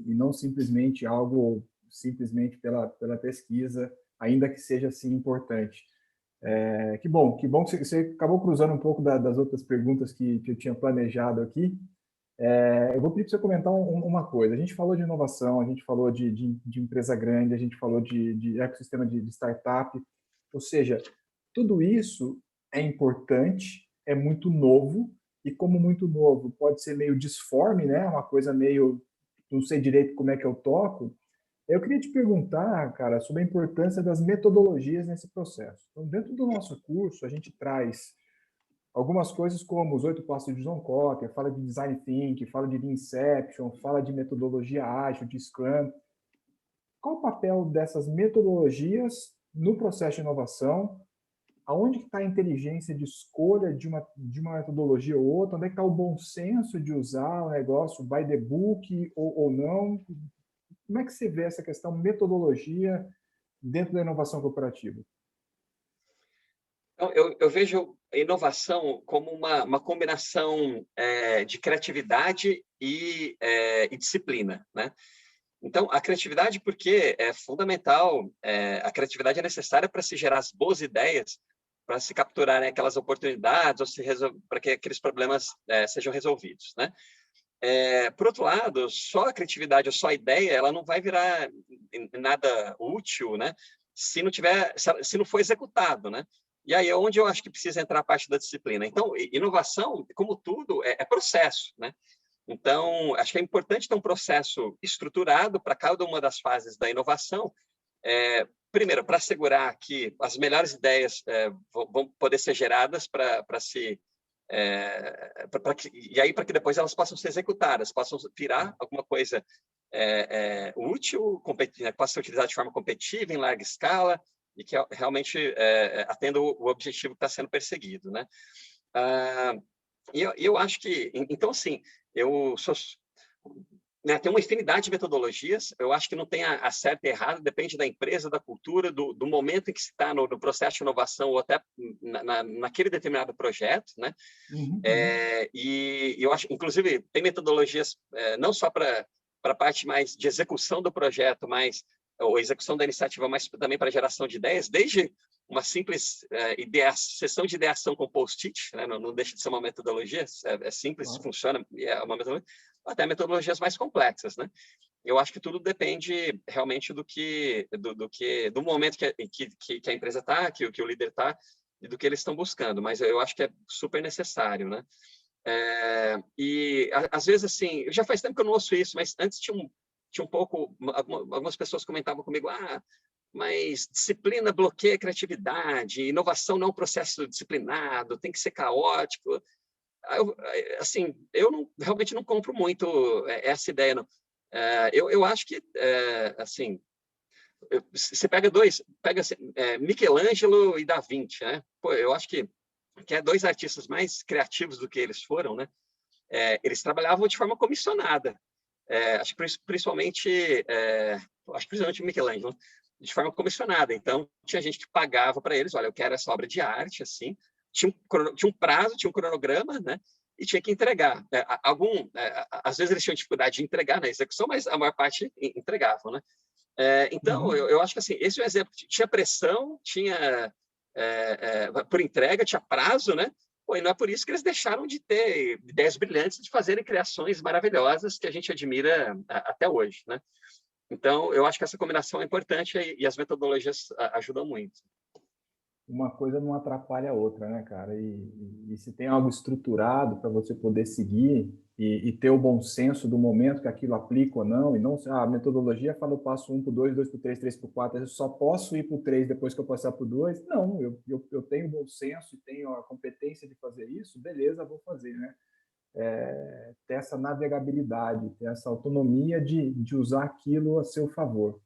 E não simplesmente algo simplesmente pela pesquisa, ainda que seja assim importante. Que bom que você acabou cruzando um pouco das outras perguntas que eu tinha planejado aqui. Eu vou pedir para você comentar uma coisa. A gente falou de inovação, a gente falou de empresa grande, a gente falou de ecossistema de startup, ou seja, tudo isso é importante, é muito novo, e como muito novo, pode ser meio disforme, né? Uma coisa meio, não sei direito como é que eu toco. Eu queria te perguntar, cara, sobre a importância das metodologias nesse processo. Então, dentro do nosso curso, a gente traz algumas coisas como os 8 passos de John Kotter, fala de Design Thinking, fala de Inception, fala de metodologia ágil, de Scrum. Qual o papel dessas metodologias no processo de inovação? Aonde está a inteligência de escolha de uma metodologia ou outra? Onde é que está o bom senso de usar o negócio by the book ou não? Como é que você vê essa questão metodologia dentro da inovação corporativa? Então, eu vejo a inovação como uma combinação de criatividade e disciplina, né? Então, a criatividade, porque é fundamental, a criatividade é necessária para se gerar as boas ideias, para se capturarem aquelas oportunidades, ou para que aqueles problemas sejam resolvidos, né? Por outro lado, só a criatividade ou só a ideia, ela não vai virar nada útil, né? Se não for executado, né? E aí é onde eu acho que precisa entrar a parte da disciplina. Então, inovação, como tudo, é processo, né? Então, acho que é importante ter um processo estruturado para cada uma das fases da inovação. Primeiro, para assegurar que as melhores ideias vão poder ser geradas e aí para que depois elas possam ser executadas, possam virar alguma coisa útil, que possa ser utilizada de forma competitiva, em larga escala, e que realmente atenda o objetivo que está sendo perseguido, né? E eu acho que, então, assim, tem uma infinidade de metodologias, eu acho que não tem a certa e errada, depende da empresa, da cultura, do momento em que se está no processo de inovação ou até naquele determinado projeto, né? E eu acho, inclusive, tem metodologias não só para a parte mais de execução do projeto, ou execução da iniciativa, mas também para geração de ideias, desde uma simples sessão de ideação com post-it, né? Não deixa de ser uma metodologia, é simples, funciona, é uma metodologia, até metodologias mais complexas, né? Eu acho que tudo depende realmente do momento que a empresa está, que o líder está, e do que eles estão buscando, mas eu acho que é super necessário, né? E às vezes, assim, já faz tempo que eu não ouço isso, mas antes tinha um pouco, algumas pessoas comentavam comigo, mas disciplina bloqueia a criatividade, inovação não é um processo disciplinado, tem que ser caótico. Assim, eu realmente não compro muito essa ideia, não. Eu acho que, assim, você pega assim, Michelangelo e Da Vinci, né? Pô, eu acho que é dois artistas mais criativos do que eles foram, né? Eles trabalhavam de forma comissionada. Acho que principalmente o Michelangelo, de forma comissionada. Então, tinha gente que pagava para eles, olha, eu quero essa obra de arte, assim. Tinha um prazo, tinha um cronograma, né? E tinha que entregar. Às vezes eles tinham dificuldade de entregar na execução, mas a maior parte entregavam, né? Então, eu acho que assim, esse é um exemplo. Tinha pressão, tinha por entrega, tinha prazo, né? Pô, e não é por isso que eles deixaram de ter ideias brilhantes, de fazerem criações maravilhosas que a gente admira até hoje, né? Então, eu acho que essa combinação é importante e as metodologias ajudam muito. Uma coisa não atrapalha a outra, né, cara? E se tem algo estruturado para você poder seguir e ter o bom senso do momento que aquilo aplica ou não, e não a metodologia fala eu passo 1 para o 2, 2 para o 3, 3 para o 4, eu só posso ir para o 3 depois que eu passar para o 2. Não, eu tenho bom senso e tenho a competência de fazer isso, beleza, vou fazer, né? Ter essa navegabilidade, ter essa autonomia de usar aquilo a seu favor.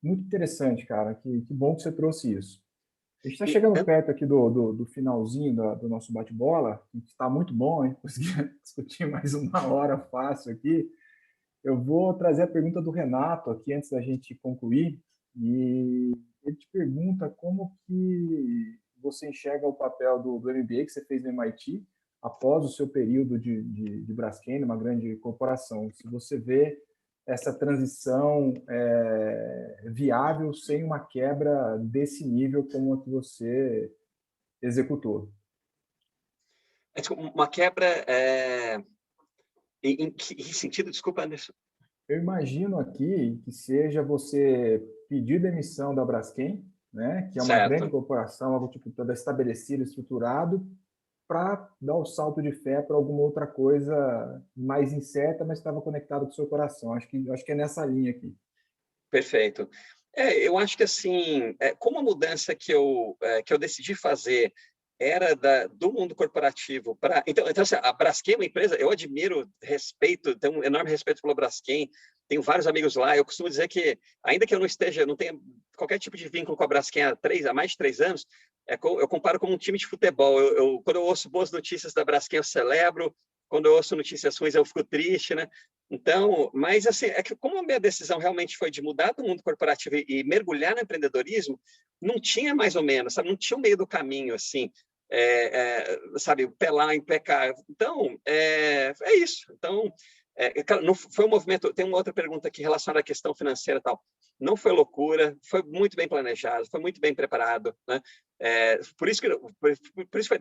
Muito interessante, cara. Que bom que você trouxe isso. A gente está chegando perto aqui do finalzinho do nosso bate-bola, que está muito bom, a gente conseguiu discutir mais 1 hora fácil aqui. Eu vou trazer a pergunta do Renato aqui antes da gente concluir, e ele te pergunta como que você enxerga o papel do MBA que você fez no MIT após o seu período de Braskem, uma grande corporação. Se você vê essa transição viável sem uma quebra desse nível como a que você executou. Uma quebra em que sentido? Desculpa, Anderson. Eu imagino aqui que seja você pedir demissão da Braskem, né, que é uma grande corporação, algo tipo toda estabelecida, estruturado, para dar o salto de fé para alguma outra coisa mais incerta, mas estava conectado com o seu coração. Acho que é nessa linha aqui. Perfeito. Eu acho que assim, como a mudança que eu decidi fazer era do mundo corporativo para então assim, a Braskem é uma empresa, eu admiro, respeito, tenho um enorme respeito pelo Braskem, tenho vários amigos lá. Eu costumo dizer que ainda que eu não tenha qualquer tipo de vínculo com a Braskem há mais de 3 anos, eu comparo como um time de futebol. Quando eu ouço boas notícias da Braskem, eu celebro. Quando eu ouço notícias ruins, eu fico triste, né? Então, mas assim, é que como a minha decisão realmente foi de mudar do mundo corporativo e mergulhar no empreendedorismo, não tinha mais ou menos, sabe? Não tinha o meio do caminho, assim, sabe, pelar, impecar. Então, é isso. Então, não foi um movimento. Tem uma outra pergunta aqui relacionada à questão financeira e tal. Não foi loucura, foi muito bem planejado, foi muito bem preparado, né? Por isso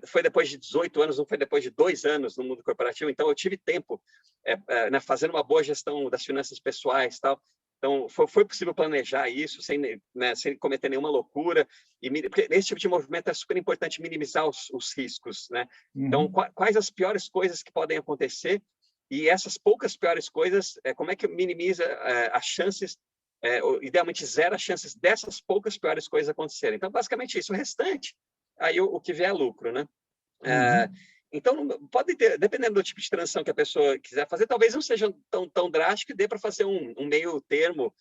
foi depois de 18 anos, não foi depois de 2 anos no mundo corporativo. Então, eu tive tempo né, fazendo uma boa gestão das finanças pessoais, tal. Então, foi possível planejar isso sem cometer nenhuma loucura. Porque nesse tipo de movimento é super importante minimizar os riscos, né? Então, quais as piores coisas que podem acontecer? E essas poucas piores coisas, como é que minimiza as chances, idealmente zero as chances dessas poucas piores coisas acontecerem? Então, basicamente isso. O restante, aí o que vier é lucro, né? Então, pode ter, dependendo do tipo de transição que a pessoa quiser fazer, talvez não seja tão drástico e dê para fazer um meio termo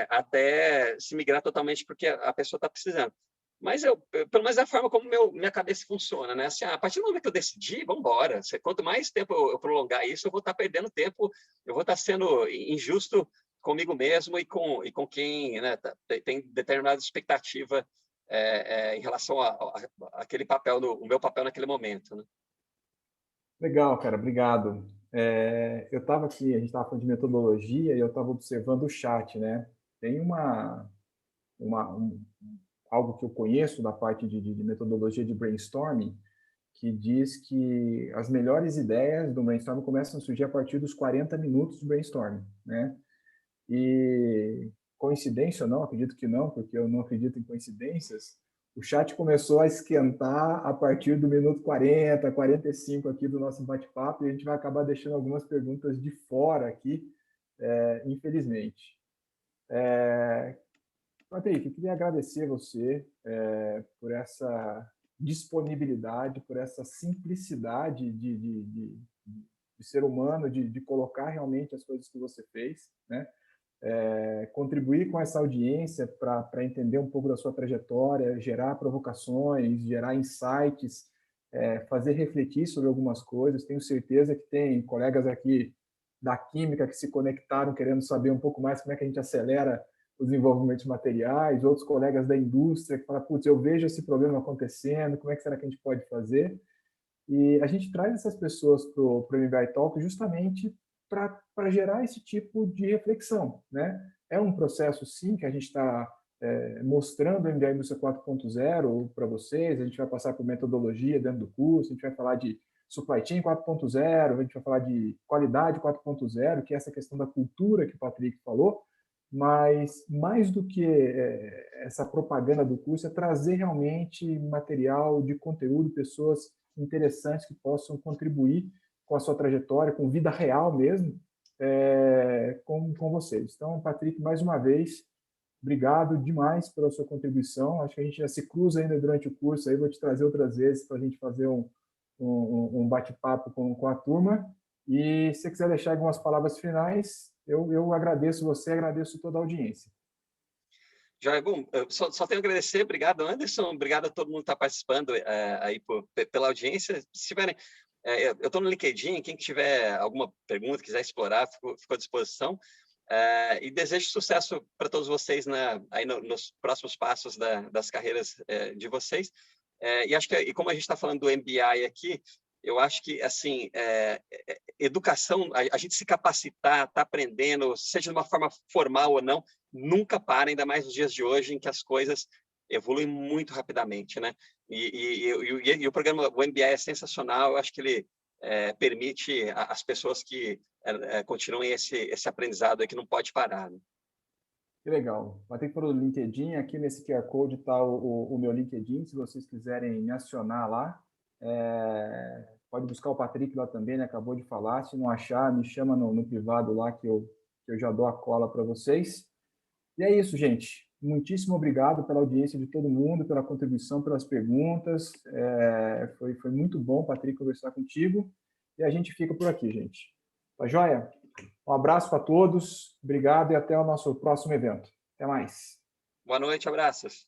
até se migrar totalmente porque a pessoa está precisando. Mas pelo menos é a forma como minha cabeça funciona, né? Assim, a partir do momento que eu decidi, vamos embora. Quanto mais tempo eu prolongar isso, eu vou estar perdendo tempo, eu vou estar sendo injusto comigo mesmo e com quem, né, tem determinada expectativa em relação àquele papel, o meu papel naquele momento, né? Legal, cara, obrigado. Eu estava aqui, a gente estava falando de metodologia e eu estava observando o chat, né? Tem algo que eu conheço da parte de metodologia de brainstorming, que diz que as melhores ideias do brainstorming começam a surgir a partir dos 40 minutos de brainstorming, né? E coincidência ou não, acredito que não, porque eu não acredito em coincidências, o chat começou a esquentar a partir do minuto 40, 45 aqui do nosso bate-papo, e a gente vai acabar deixando algumas perguntas de fora aqui, infelizmente. Patrick, eu queria agradecer você por essa disponibilidade, por essa simplicidade de ser humano, de colocar realmente as coisas que você fez, né? Contribuir com essa audiência para entender um pouco da sua trajetória, gerar provocações, gerar insights, fazer refletir sobre algumas coisas. Tenho certeza que tem colegas aqui da química que se conectaram querendo saber um pouco mais como é que a gente acelera o desenvolvimento de materiais, outros colegas da indústria que falam, putz, eu vejo esse problema acontecendo, como é que será que a gente pode fazer? E a gente traz essas pessoas para o MBI Talk justamente para gerar esse tipo de reflexão, né? É um processo, sim, que a gente está mostrando o MBI Indústria 4.0 para vocês, a gente vai passar por metodologia dentro do curso, a gente vai falar de Supply Chain 4.0, a gente vai falar de qualidade 4.0, que é essa questão da cultura que o Patrick falou, mas mais do que essa propaganda do curso, é trazer realmente material de conteúdo, pessoas interessantes que possam contribuir com a sua trajetória, com vida real mesmo, com vocês. Então, Patrick, mais uma vez, obrigado demais pela sua contribuição. Acho que a gente já se cruza ainda durante o curso, aí vou te trazer outras vezes para a gente fazer um bate-papo com a turma. E se você quiser deixar algumas palavras finais, eu agradeço você, agradeço toda a audiência. Joia, bom, eu só tenho a agradecer, obrigado Anderson, obrigado a todo mundo que está participando aí pela audiência. Se tiverem, eu estou no LinkedIn, quem tiver alguma pergunta, quiser explorar, fico à disposição. E desejo sucesso para todos vocês aí nos próximos passos das carreiras de vocês. E acho que, como a gente está falando do MBI aqui, eu acho que, assim, educação, a gente se capacitar, tá aprendendo, seja de uma forma formal ou não, nunca para, ainda mais nos dias de hoje, em que as coisas evoluem muito rapidamente, né? E o programa, o MBI é sensacional, eu acho que ele permite às pessoas que continuem esse aprendizado aí que não pode parar, né? Que legal. Vai ter que pôr o LinkedIn. Aqui nesse QR Code está o meu LinkedIn, se vocês quiserem me acionar lá. Pode buscar o Patrick lá também, né? Acabou de falar. Se não achar, me chama no privado lá que eu já dou a cola para vocês. E é isso, gente. Muitíssimo obrigado pela audiência de todo mundo, pela contribuição, pelas perguntas. Foi muito bom, Patrick, conversar contigo. E a gente fica por aqui, gente. Tá joia? Um abraço para todos. Obrigado e até o nosso próximo evento. Até mais. Boa noite, abraços.